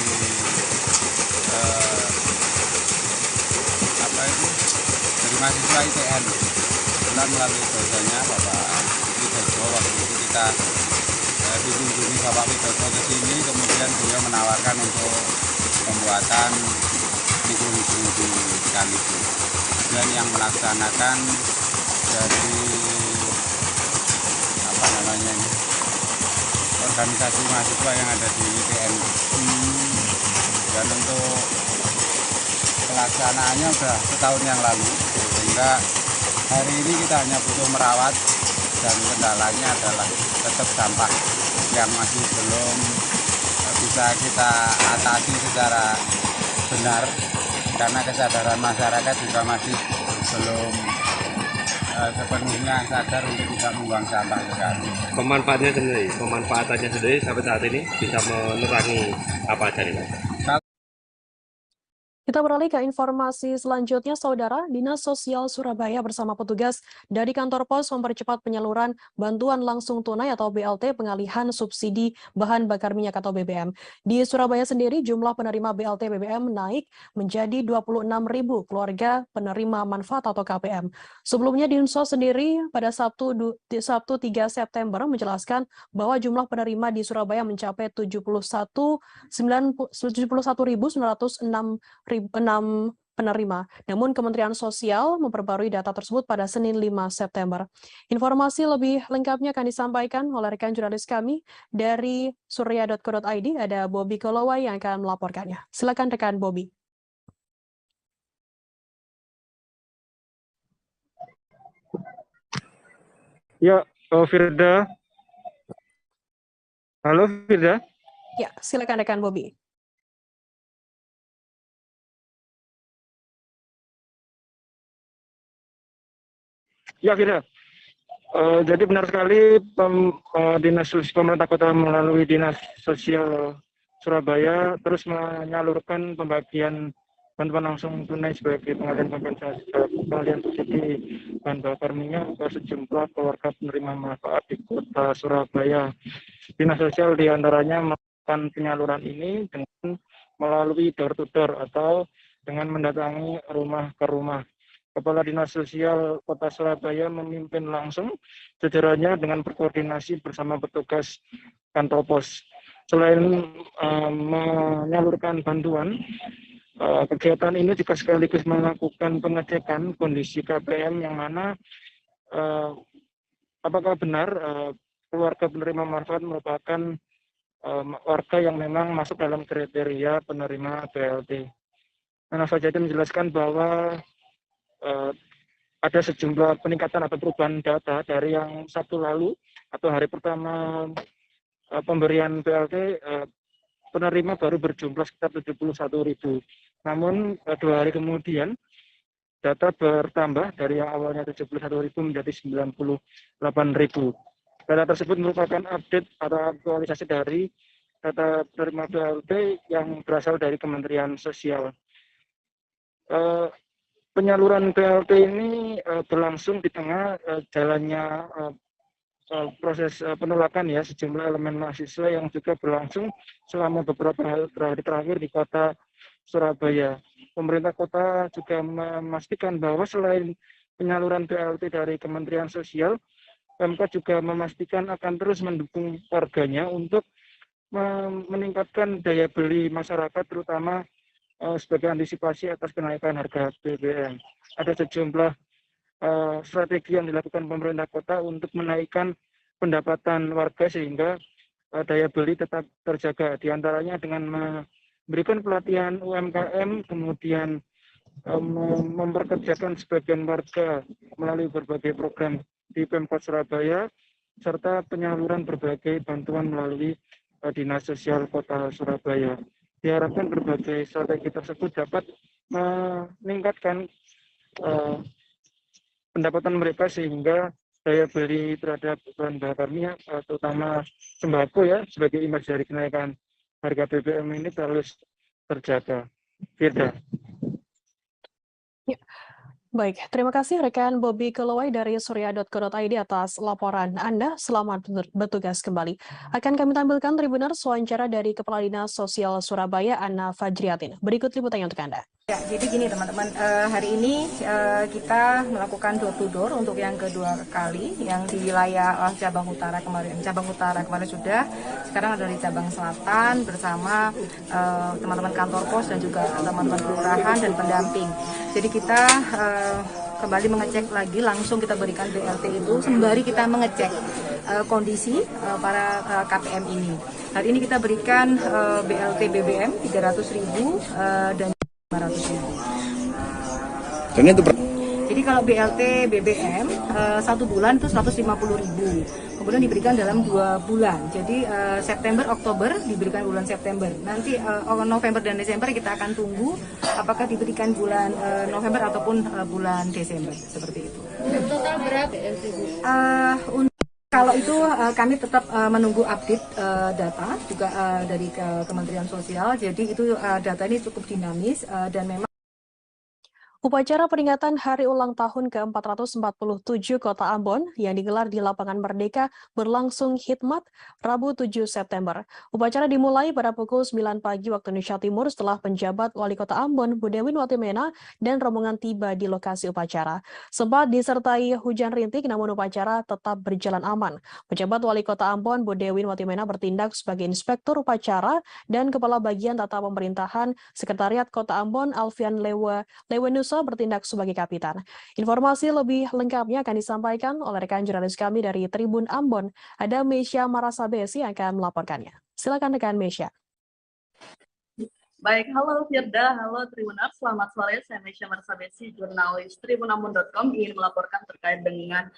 dari mahasiswa ITN, kebetulan melalui dosanya Bapak Widodo. Waktu itu kita dikunjungi Bapak Widodo ke sini, kemudian beliau menawarkan untuk pembuatan mikro-hidro di Kaliku, dan yang melaksanakan dari organisasi mahasiswa yang ada di ITN. Dan untuk pelaksanaannya sudah setahun yang lalu, sehingga hari ini kita hanya butuh merawat, dan kendalanya adalah tetap sampah yang masih belum bisa kita atasi secara benar, karena kesadaran masyarakat juga masih belum sepenuhnya sadar untuk tidak membuang sampah sekali. Pemanfaatannya sendiri sampai saat ini bisa menerangi apa aja nih, Mas? Kita beralih ke informasi selanjutnya, Saudara. Dinas Sosial Surabaya bersama petugas dari kantor pos mempercepat penyaluran bantuan langsung tunai atau BLT pengalihan subsidi bahan bakar minyak atau BBM. Di Surabaya sendiri, jumlah penerima BLT BBM naik menjadi 26.000 keluarga penerima manfaat atau KPM. Sebelumnya, Dinsos sendiri pada Sabtu 3 September menjelaskan bahwa jumlah penerima di Surabaya mencapai 71.906 penerima. Namun Kementerian Sosial memperbarui data tersebut pada Senin 5 September. Informasi lebih lengkapnya akan disampaikan oleh rekan jurnalis kami dari surya.co.id, ada Bobby Kolowai yang akan melaporkannya. Silakan rekan Bobby. Ya, Firda. Halo Firda. Ya, silakan rekan Bobby. Ya, Firda. Jadi benar sekali Dinas Pemerintah Kota melalui Dinas Sosial Surabaya terus menyalurkan pembagian bantuan langsung tunai sebagai pengalihan kompensasi pengalihan subsidi bahan bakar minyak ke sejumlah keluarga penerima manfaat di Kota Surabaya. Dinas Sosial diantaranya melakukan penyaluran ini dengan melalui door to door atau dengan mendatangi rumah ke rumah. Kepala Dinas Sosial Kota Surabaya memimpin langsung jajarannya dengan berkoordinasi bersama petugas kantor pos. Selain menyalurkan bantuan, kegiatan ini juga sekaligus melakukan pengecekan kondisi KPM yang mana apakah benar keluarga penerima manfaat merupakan warga yang memang masuk dalam kriteria penerima BLT. Nah, Pak Jadi menjelaskan bahwa ada sejumlah peningkatan atau perubahan data dari yang Sabtu lalu atau hari pertama pemberian BLT, penerima baru berjumlah sekitar 71.000. Namun 2 hari kemudian data bertambah dari yang awalnya 71.000 menjadi 98.000. Data tersebut merupakan update atau aktualisasi dari data penerima BLT yang berasal dari Kementerian Sosial. Penyaluran BLT ini berlangsung di tengah jalannya proses penolakan ya sejumlah elemen mahasiswa yang juga berlangsung selama beberapa hari terakhir di Kota Surabaya. Pemerintah kota juga memastikan bahwa selain penyaluran BLT dari Kementerian Sosial, Pemkab juga memastikan akan terus mendukung warganya untuk meningkatkan daya beli masyarakat, terutama sebagai antisipasi atas kenaikan harga BBM. Ada sejumlah strategi yang dilakukan pemerintah kota untuk menaikkan pendapatan warga sehingga daya beli tetap terjaga. Di antaranya dengan memberikan pelatihan UMKM, kemudian memperkerjakan sebagian warga melalui berbagai program di Pemkot Surabaya, serta penyaluran berbagai bantuan melalui Dinas Sosial Kota Surabaya. Diharapkan berbagai strategi tersebut dapat meningkatkan pendapatan mereka sehingga daya beli terhadap bahan bakar minyak, terutama sembako ya, sebagai imbas dari kenaikan harga BBM ini terus terjaga. Firda. Ya. Baik, terima kasih rekan Bobby Kolowai dari surya.co.id atas laporan Anda. Selamat bertugas kembali. Akan kami tampilkan Tribuners wawancara dari Kepala Dinas Sosial Surabaya, Anna Fajriatin. Berikut liputannya untuk Anda. Ya, jadi gini teman-teman, hari ini kita melakukan door to door untuk yang kedua kali, yang di wilayah cabang utara kemarin sudah, sekarang ada di cabang selatan bersama teman-teman kantor pos dan juga teman-teman kelurahan dan pendamping. Jadi kita kembali mengecek lagi, langsung kita berikan BLT itu sembari kita mengecek kondisi para KPM ini. Hari ini kita berikan BLT BBM 300.000 dan 500.000. Dan itu jadi kalau BLT BBM 1 bulan itu 150.000. Kemudian diberikan dalam 2 bulan. Jadi September, Oktober diberikan bulan September. Nanti November dan Desember kita akan tunggu apakah diberikan bulan November ataupun bulan Desember, seperti itu. Total berapa BLT? Untuk Kalau itu kami tetap menunggu update data juga dari Kementerian Sosial. Jadi itu data ini cukup dinamis dan memang Upacara peringatan Hari Ulang Tahun ke-447 Kota Ambon yang digelar di Lapangan Merdeka berlangsung khidmat Rabu 7 September. Upacara dimulai pada pukul 9 pagi waktu Indonesia Timur setelah penjabat Wali Kota Ambon, Budewin Watimena, dan rombongan tiba di lokasi upacara. Sempat disertai hujan rintik, namun upacara tetap berjalan aman. Penjabat Wali Kota Ambon, Budewin Watimena, bertindak sebagai inspektur upacara dan Kepala Bagian Tata Pemerintahan Sekretariat Kota Ambon, Alfian Lewenus, bertindak sebagai kapitan. Informasi lebih lengkapnya akan disampaikan oleh rekan jurnalis kami dari Tribun Ambon. Ada Mesya Marasabesi yang akan melaporkannya. Silakan rekan Mesya. Baik, halo Firda, halo Tribuners, selamat sore. Saya Mesya Marasabesi, jurnalis tribunambon.com, ingin melaporkan terkait dengan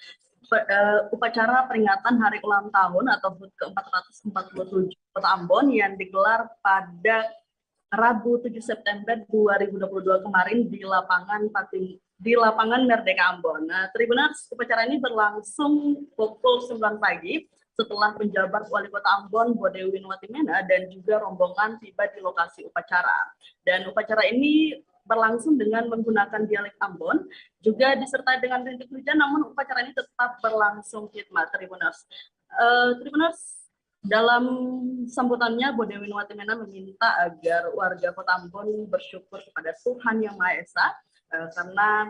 upacara peringatan Hari Ulang Tahun atau HUT ke-447 Kota Ambon yang digelar pada Rabu 7 September 2022 kemarin di lapangan Merdeka Ambon. Nah, Tribuners, upacara ini berlangsung pukul 9 pagi setelah penjabat Wali Kota Ambon, Budewin Watimena, dan juga rombongan tiba di lokasi upacara. Dan upacara ini berlangsung dengan menggunakan dialek Ambon, juga disertai dengan rintik hujan, namun upacara ini tetap berlangsung khidmat, Tribuners. Tribuners, dalam sambutannya, Budewin Watimena meminta agar warga Kota Ambon bersyukur kepada Tuhan Yang Maha Esa, karena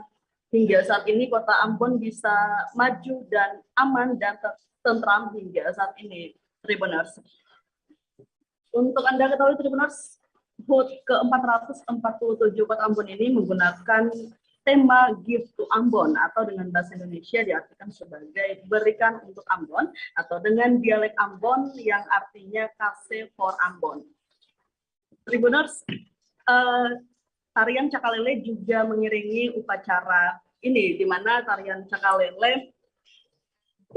hingga saat ini Kota Ambon bisa maju dan aman dan tentram hingga saat ini, Tribuners. Untuk Anda ketahui, Tribuners, HUT ke-447 Kota Ambon ini menggunakan tema Give to Ambon atau dengan bahasa Indonesia diartikan sebagai berikan untuk Ambon, atau dengan dialek Ambon yang artinya kasih for Ambon. Tribuners, tarian Cakalele juga mengiringi upacara ini, di mana tarian Cakalele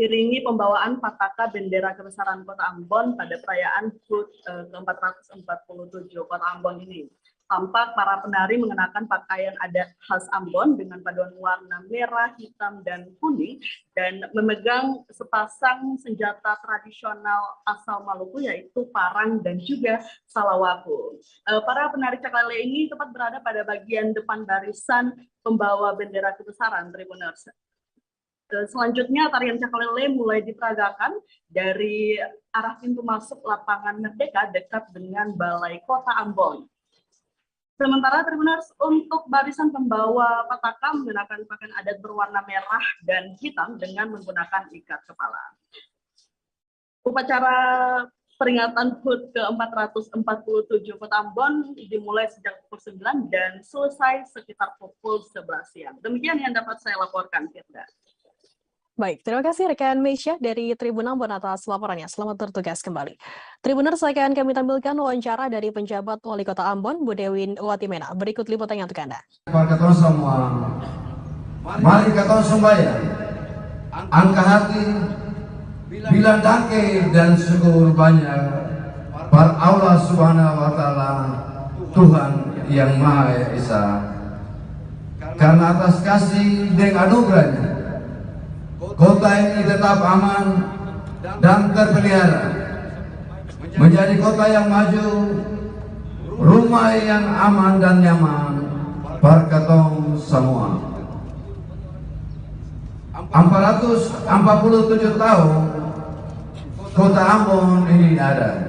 iringi pembawaan pataka bendera kebesaran Kota Ambon pada perayaan HUT ke-447 Kota Ambon ini. Tampak para penari mengenakan pakaian adat khas Ambon dengan paduan warna merah, hitam, dan kuning, dan memegang sepasang senjata tradisional asal Maluku, yaitu parang dan juga salawaku. Para penari Cakalele ini tepat berada pada bagian depan barisan pembawa bendera kebesaran, Tribuners. Selanjutnya, tarian Cakalele mulai diperagakan dari arah pintu masuk lapangan Merdeka dekat dengan Balai Kota Ambon. Sementara, Tribuners, untuk barisan pembawa pataka menggunakan pakaian adat berwarna merah dan hitam dengan menggunakan ikat kepala. Upacara peringatan HUT ke-447 Kota Ambon dimulai sejak pukul 9 dan selesai sekitar pukul 11 siang. Demikian yang dapat saya laporkan, Firda. Baik, terima kasih rekan Mesya dari Tribun Ambon atas laporannya. Selamat bertugas kembali. Tribuners, akan kami tampilkan wawancara dari penjabat Wali Kota Ambon, Budewin Watimena. Berikut liputannya untuk Anda. Kepada semua, mari kita sembahyang, angkat hati, bilang dangke dan syukur banyak pada Allah Subhanahu wa Ta'ala, Tuhan yang Maha Esa. Karena atas kasih dan anugerahnya, kota ini tetap aman dan terpelihara, menjadi kota yang maju, rumah yang aman dan nyaman berkatong semua. 447 tahun Kota Ambon ini ada.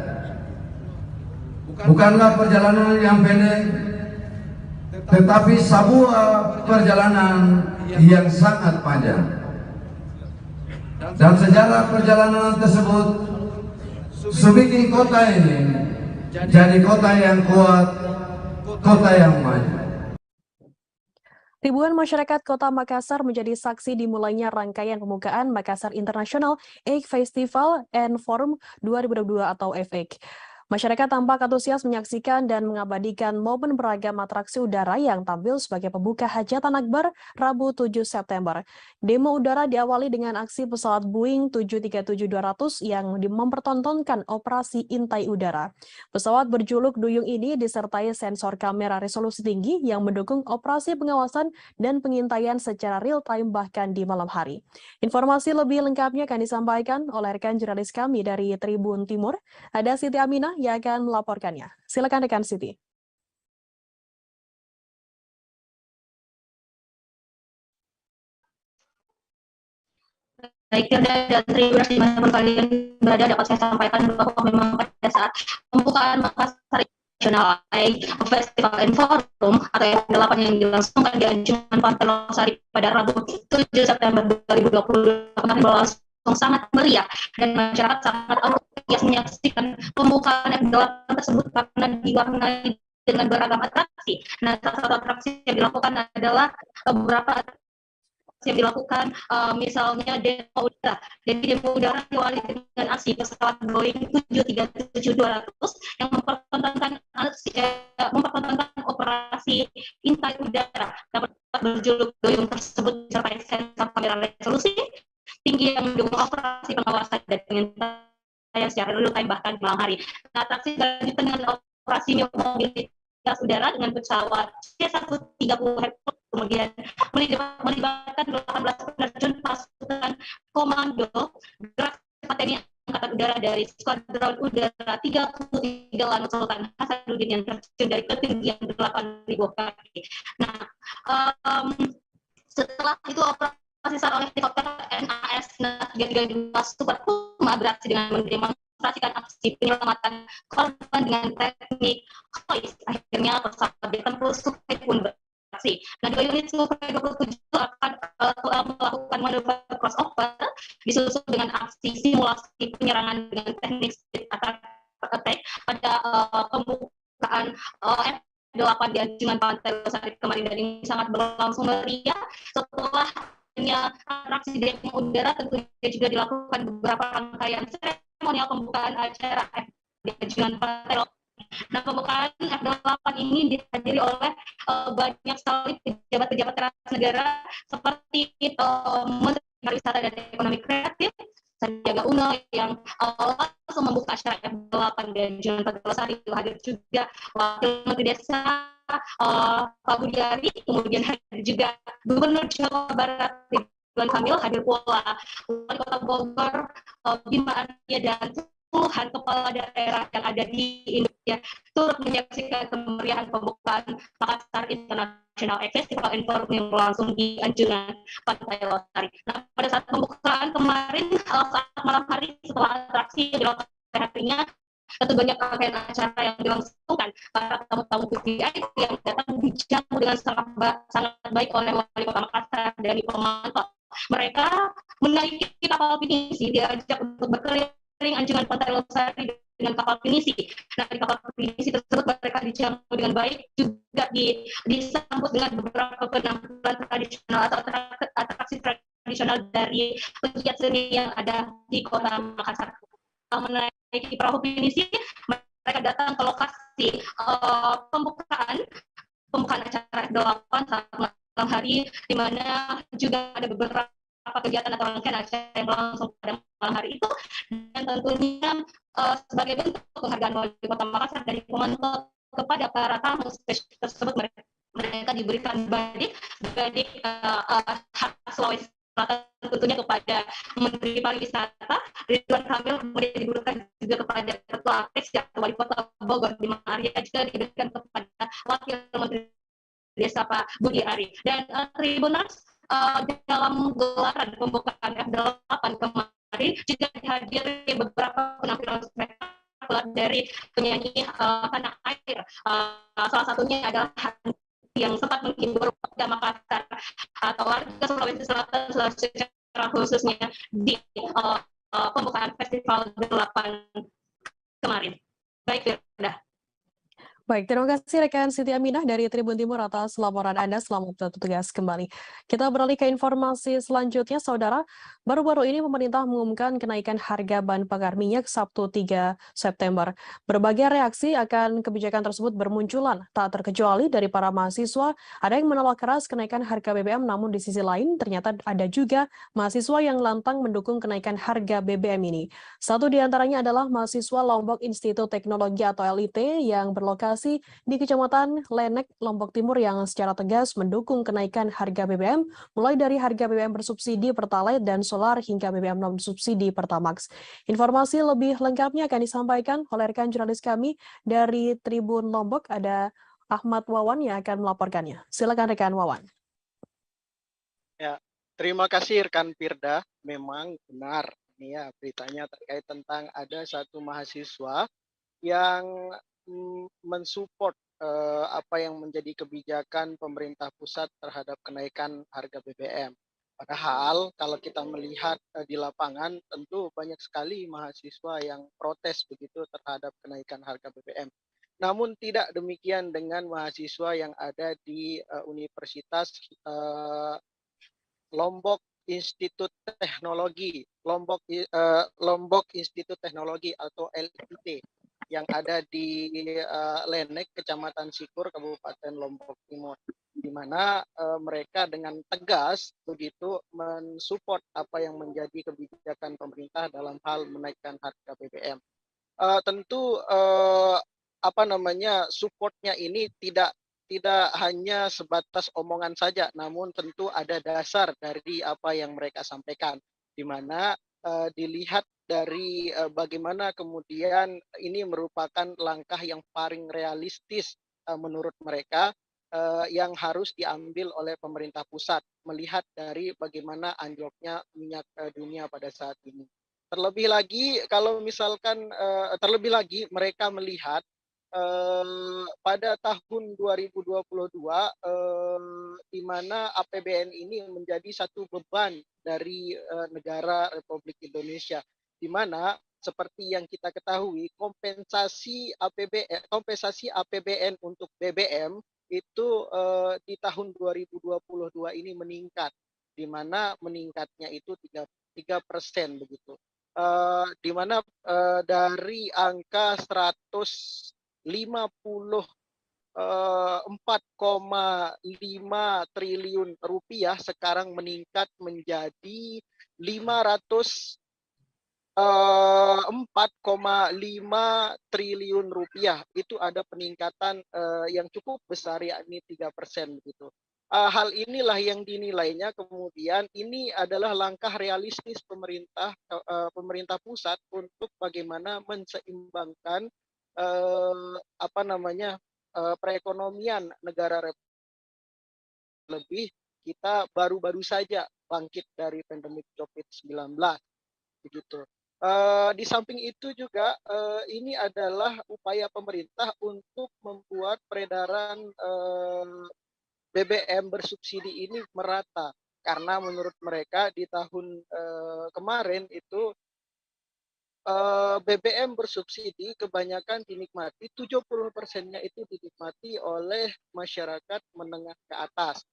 Bukanlah perjalanan yang pendek, tetapi sebuah perjalanan yang sangat panjang. Dan sejarah perjalanan tersebut sebikin kota ini jadi kota yang kuat, kota yang maju. Ribuan masyarakat Kota Makassar menjadi saksi dimulainya rangkaian pembukaan Makassar International Egg Festival and Forum 2022 atau FEG. Masyarakat tampak antusias menyaksikan dan mengabadikan momen beragam atraksi udara yang tampil sebagai pembuka Hajatan Akbar Rabu 7 September. Demo udara diawali dengan aksi pesawat Boeing 737-200 yang mempertontonkan operasi intai udara. Pesawat berjuluk Duyung ini disertai sensor kamera resolusi tinggi yang mendukung operasi pengawasan dan pengintaian secara real-time bahkan di malam hari. Informasi lebih lengkapnya akan disampaikan oleh rekan jurnalis kami dari Tribun Timur, ada Siti Aminah yang akan melaporkannya. Silakan rekan Siti. Baik, dan Tribun dimanapun kalian berada dapat saya sampaikan bahwa memang pada saat pembukaan Makassar International Festival and Forum atau yang 8 yang dilangsungkan di Anjungan Pantai Losari pada Rabu 7 September 2020 kemarin berlangsung sangat meriah dan masyarakat sangat antusias menyaksikan pembukaan F8 tersebut karena diwarnai dengan beragam atraksi. Nah, salah satu atraksi yang dilakukan adalah beberapa yang dilakukan misalnya demo udara. Jadi demo udara diawali dengan aksi pesawat Boeing 737-200 yang mempertontonkan operasi intai udara dapat berjuluk Duyung tersebut disertai sensor kamera resolusi tinggi yang mendukung operasi pengawasan dan pengintaian secara real time bahkan di malam hari. Nah, atraksi selanjutnya dengan operasi mobilitas udara dengan pesawat C-130 Hercules kemudian melibatkan 18 penerjun pasukan komando gerak cepat TNI Angkatan Udara dari Skuadron Udara 33 Lanut Sultan Hasanuddin yang terjun dari ketinggian 8.000 kaki. Nah, setelah itu operasi SAR oleh helikopter NAS 332 Super Puma beraksi dengan mendemonstrasikan aksi penyelamatan korban dengan teknik hoist. Akhirnya pesawat ditempur Sukhoi pun beraksi. Nah, 2 unit Sukhoi 27 akan melakukan manuver crossover disusul dengan aksi simulasi penyerangan dengan teknik speed attack pada pembukaan F8 di Anjungan Pantai Losari kemarin, dan ini sangat berlangsung meriah. Setelah atraksi demo udara tentunya juga dilakukan beberapa rangkaian seremonial pembukaan acara di Anjungan Pantai Losari. Nah, pembukaan F8 ini dihadiri oleh banyak sekali pejabat-pejabat teras negara seperti Menteri Pariwisata dan Ekonomi Kreatif Sandiaga Uno yang langsung membuka acara F8 di Anjungan Pantai Losari. Hadir juga Wakil Menteri Desa Pak Budi Ari, kemudian hadir juga Gubernur Jawa Barat Ridwan Kamil, hadir pula Wali Kota Bogor Bima Arya dan puluhan kepala daerah yang ada di Indonesia turut menyaksikan kemeriahan pembukaan Makassar International Festival and Forum yang berlangsung di Anjungan Pantai Losari. Nah, pada saat pembukaan kemarin, saat malam hari setelah atraksi yang dilakukan harinya, tentu banyak rangkaian acara yang dilangsungkan. Para tamu-tamu VIP yang datang dijamu dengan sangat baik oleh Wali Kota Makassar dari pemantau. Mereka menaiki kapal pinisi, diajak untuk berkeliling Anjungan Pantai Losari dengan kapal pinisi. Nah, di kapal pinisi tersebut mereka dijamu dengan baik, juga disambut dengan beberapa penampilan tradisional atau atraksi tradisional dari pegiat seni yang ada di Kota Makassar. Menaiki perahu pinisi, mereka datang ke lokasi pembukaan acara F8 saat malam hari, di mana juga ada beberapa kegiatan atau rangkaian acara yang berlangsung pada malam hari itu, dan tentunya sebagai bentuk penghargaan Wali Kota Makassar dari pemantau kepada para tamu spesial tersebut, mereka diberikan badik khas Sulawesi Selatan, tentunya kepada Menteri Pariwisata Ridwan Kamil, kemudian diberikan juga kepada Ketua APEX Wali Kota Bogor Bima Arya, juga diberikan kepada Wakil Menteri Desa Pak Budi Ari. Dan Tribuners dalam gelaran pembukaan F8 kemarin juga dihadiri beberapa penampilan spektakuler dari penyanyi tanah air. Salah satunya adalah yang sempat menghibur warga Makassar atau warga Sulawesi Selatan secara khususnya di pembukaan Festival 8 kemarin. Baik, Firda. Baik, terima kasih rekan Siti Aminah dari Tribun Timur atas laporan Anda. Selamat bertugas kembali. Kita beralih ke informasi selanjutnya, Saudara. Baru-baru ini pemerintah mengumumkan kenaikan harga bahan bakar minyak Sabtu 3 September. Berbagai reaksi akan kebijakan tersebut bermunculan. Tak terkecuali dari para mahasiswa, ada yang menolak keras kenaikan harga BBM, namun di sisi lain ternyata ada juga mahasiswa yang lantang mendukung kenaikan harga BBM ini. Satu di antaranya adalah mahasiswa Lombok Institut Teknologi atau LIT yang berlokasi di Kecamatan Lenek, Lombok Timur yang secara tegas mendukung kenaikan harga BBM, mulai dari harga BBM bersubsidi Pertalite dan Solar hingga BBM non-subsidi Pertamax. Informasi lebih lengkapnya akan disampaikan oleh rekan jurnalis kami dari Tribun Lombok, ada Ahmad Wawan yang akan melaporkannya. Silakan rekan Wawan. Ya, terima kasih rekan Firda. Memang benar nih ya beritanya terkait tentang ada satu mahasiswa yang mensupport apa yang menjadi kebijakan pemerintah pusat terhadap kenaikan harga BBM. Padahal kalau kita melihat di lapangan tentu banyak sekali mahasiswa yang protes begitu terhadap kenaikan harga BBM. Namun tidak demikian dengan mahasiswa yang ada di Universitas Lombok Institut Teknologi, Lombok Institut Teknologi atau LIT yang ada di Lenek, Kecamatan Sikur, Kabupaten Lombok Timur, di mana mereka dengan tegas begitu mensupport apa yang menjadi kebijakan pemerintah dalam hal menaikkan harga BBM. Tentu supportnya ini tidak hanya sebatas omongan saja, namun tentu ada dasar dari apa yang mereka sampaikan, di mana dilihat dari bagaimana kemudian ini merupakan langkah yang paling realistis menurut mereka yang harus diambil oleh pemerintah pusat, melihat dari bagaimana anjloknya minyak dunia pada saat ini. Terlebih lagi mereka melihat pada tahun 2022 di mana APBN ini menjadi satu beban dari negara Republik Indonesia, di mana seperti yang kita ketahui kompensasi APBN untuk BBM itu di tahun 2022 ini meningkat, di mana meningkatnya itu 3% begitu. Di mana dari angka 4,5 triliun rupiah sekarang meningkat menjadi 504,5 triliun rupiah. Itu ada peningkatan yang cukup besar, yakni 3% begitu. Hal inilah yang dinilainya kemudian ini adalah langkah realistis pemerintah pusat untuk bagaimana menseimbangkan perekonomian negara lebih kita baru-baru saja bangkit dari pandemi COVID-19 begitu. Di samping itu juga ini adalah upaya pemerintah untuk membuat peredaran BBM bersubsidi ini merata, karena menurut mereka di tahun kemarin itu BBM bersubsidi kebanyakan dinikmati, 70%-nya itu dinikmati oleh masyarakat menengah ke atas.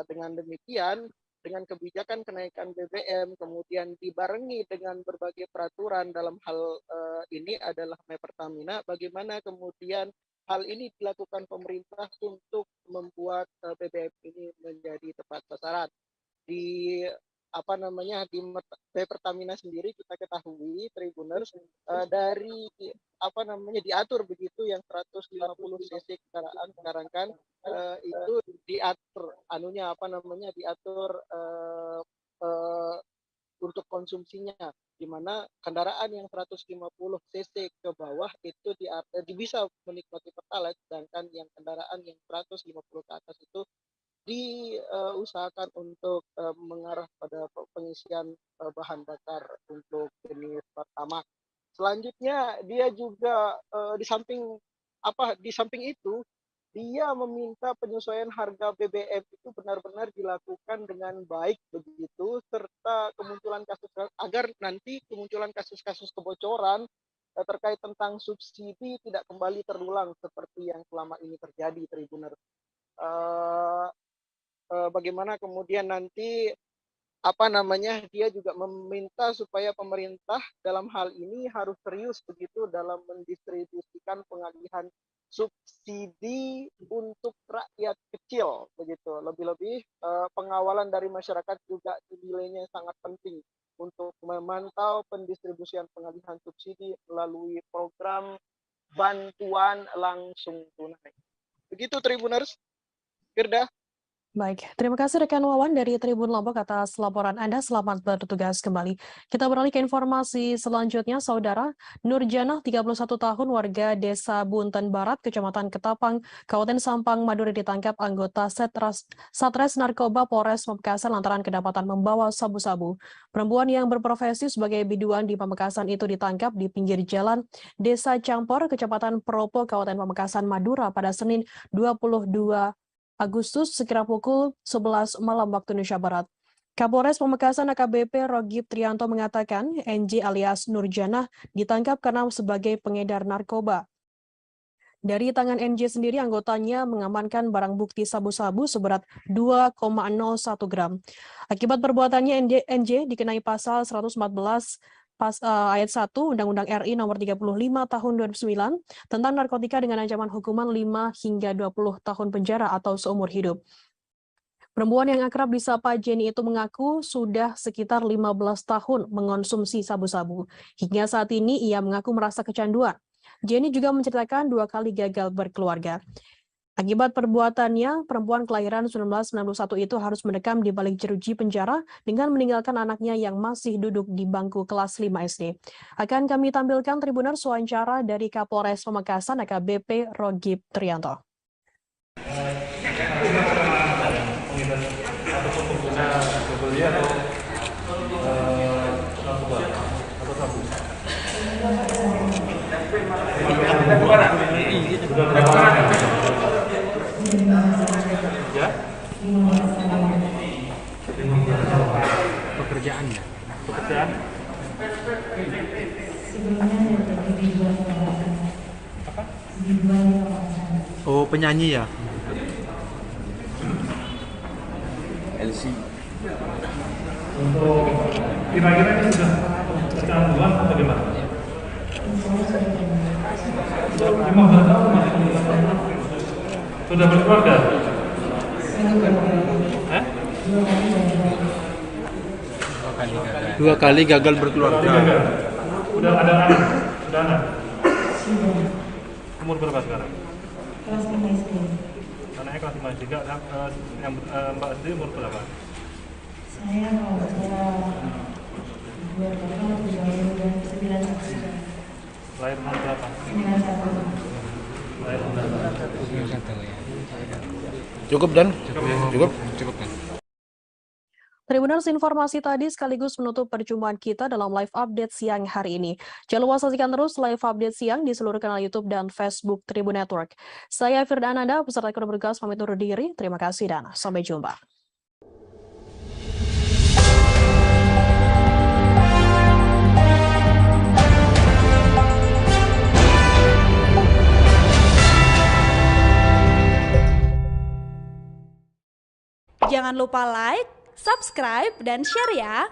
Dengan demikian, dengan kebijakan kenaikan BBM kemudian dibarengi dengan berbagai peraturan dalam hal ini adalah Pertamina, bagaimana kemudian hal ini dilakukan pemerintah untuk membuat BBM ini menjadi tepat sasaran. Di Pertamina sendiri kita ketahui Tribuners dari diatur begitu yang 150 cc kendaraan sekarang kan itu diatur diatur untuk konsumsinya, di mana kendaraan yang 150 cc ke bawah itu bisa menikmati Pertalite, sedangkan yang kendaraan yang 150 ke atas itu diusahakan untuk mengarah pada pengisian bahan bakar untuk jenis Pertamax. Selanjutnya dia juga di samping itu dia meminta penyesuaian harga BBM itu benar-benar dilakukan dengan baik begitu, serta kemunculan agar nanti kemunculan kasus-kasus kebocoran terkait tentang subsidi tidak kembali terulang seperti yang selama ini terjadi, Tribuners. Bagaimana kemudian nanti dia juga meminta supaya pemerintah dalam hal ini harus serius begitu dalam mendistribusikan pengalihan subsidi untuk rakyat kecil begitu. Lebih-lebih pengawalan dari masyarakat juga nilainya sangat penting untuk memantau pendistribusian pengalihan subsidi melalui program bantuan langsung tunai. Begitu Tribuners. Firda. Baik, terima kasih rekan Wawan dari Tribun Lombok atas laporan Anda. Selamat bertugas kembali. Kita beralih ke informasi selanjutnya, Saudara. Nurjanah, 31 tahun, warga Desa Bunten Barat, Kecamatan Ketapang, Kabupaten Sampang, Madura ditangkap anggota Satres Narkoba Polres Pamekasan lantaran kedapatan membawa sabu-sabu. Perempuan yang berprofesi sebagai biduan di Pamekasan itu ditangkap di pinggir jalan Desa Campor, Kecamatan Propo, Kabupaten Pamekasan, Madura pada Senin 22 Agustus sekira pukul 11 malam waktu Indonesia Barat. Kapolres Pamekasan AKBP Rogib Trianto mengatakan NJ alias Nurjanah ditangkap karena sebagai pengedar narkoba. Dari tangan NJ sendiri, anggotanya mengamankan barang bukti sabu-sabu seberat 2,01 gram. Akibat perbuatannya, NJ dikenai pasal 114 ayat 1 Undang-Undang RI nomor 35 tahun 2009 tentang narkotika dengan ancaman hukuman 5 hingga 20 tahun penjara atau seumur hidup. Perempuan yang akrab disapa Jenny itu mengaku sudah sekitar 15 tahun mengonsumsi sabu-sabu. Hingga saat ini ia mengaku merasa kecanduan. Jenny juga menceritakan 2 kali gagal berkeluarga. Akibat perbuatannya, perempuan kelahiran 1991 itu harus mendekam di balik jeruji penjara dengan meninggalkan anaknya yang masih duduk di bangku kelas 5 SD. Akan kami tampilkan Tribuners wawancara dari Kapolres Pamekasan AKBP Rogib Trianto. Pekerjaan. Oh, penyanyi ya? LC. Untuk kira-kira ini sudah kecanduan atau gimana? Sudah 15 tahun masih sudah berkeluarga? Dua kali gagal berkeluarga. Udah ada anak? Sudah anak? Umur berapa sekarang? Kelas 5 SD. Anaknya kelas 5 SD. Yang Mbak SD umur berapa? Saya kalau udah 91. Lahir tahun berapa? 91. Lahir tahun berapa? Cukup dan? Cukup. Tribuners, informasi tadi sekaligus menutup perjumpaan kita dalam live update siang hari ini. Jangan lupa saksikan terus live update siang di seluruh kanal YouTube dan Facebook Tribun Network. Saya Firda Ananda, peserta ikut bergas pamit undur diri. Terima kasih dan sampai jumpa. Jangan lupa like, subscribe, dan share ya!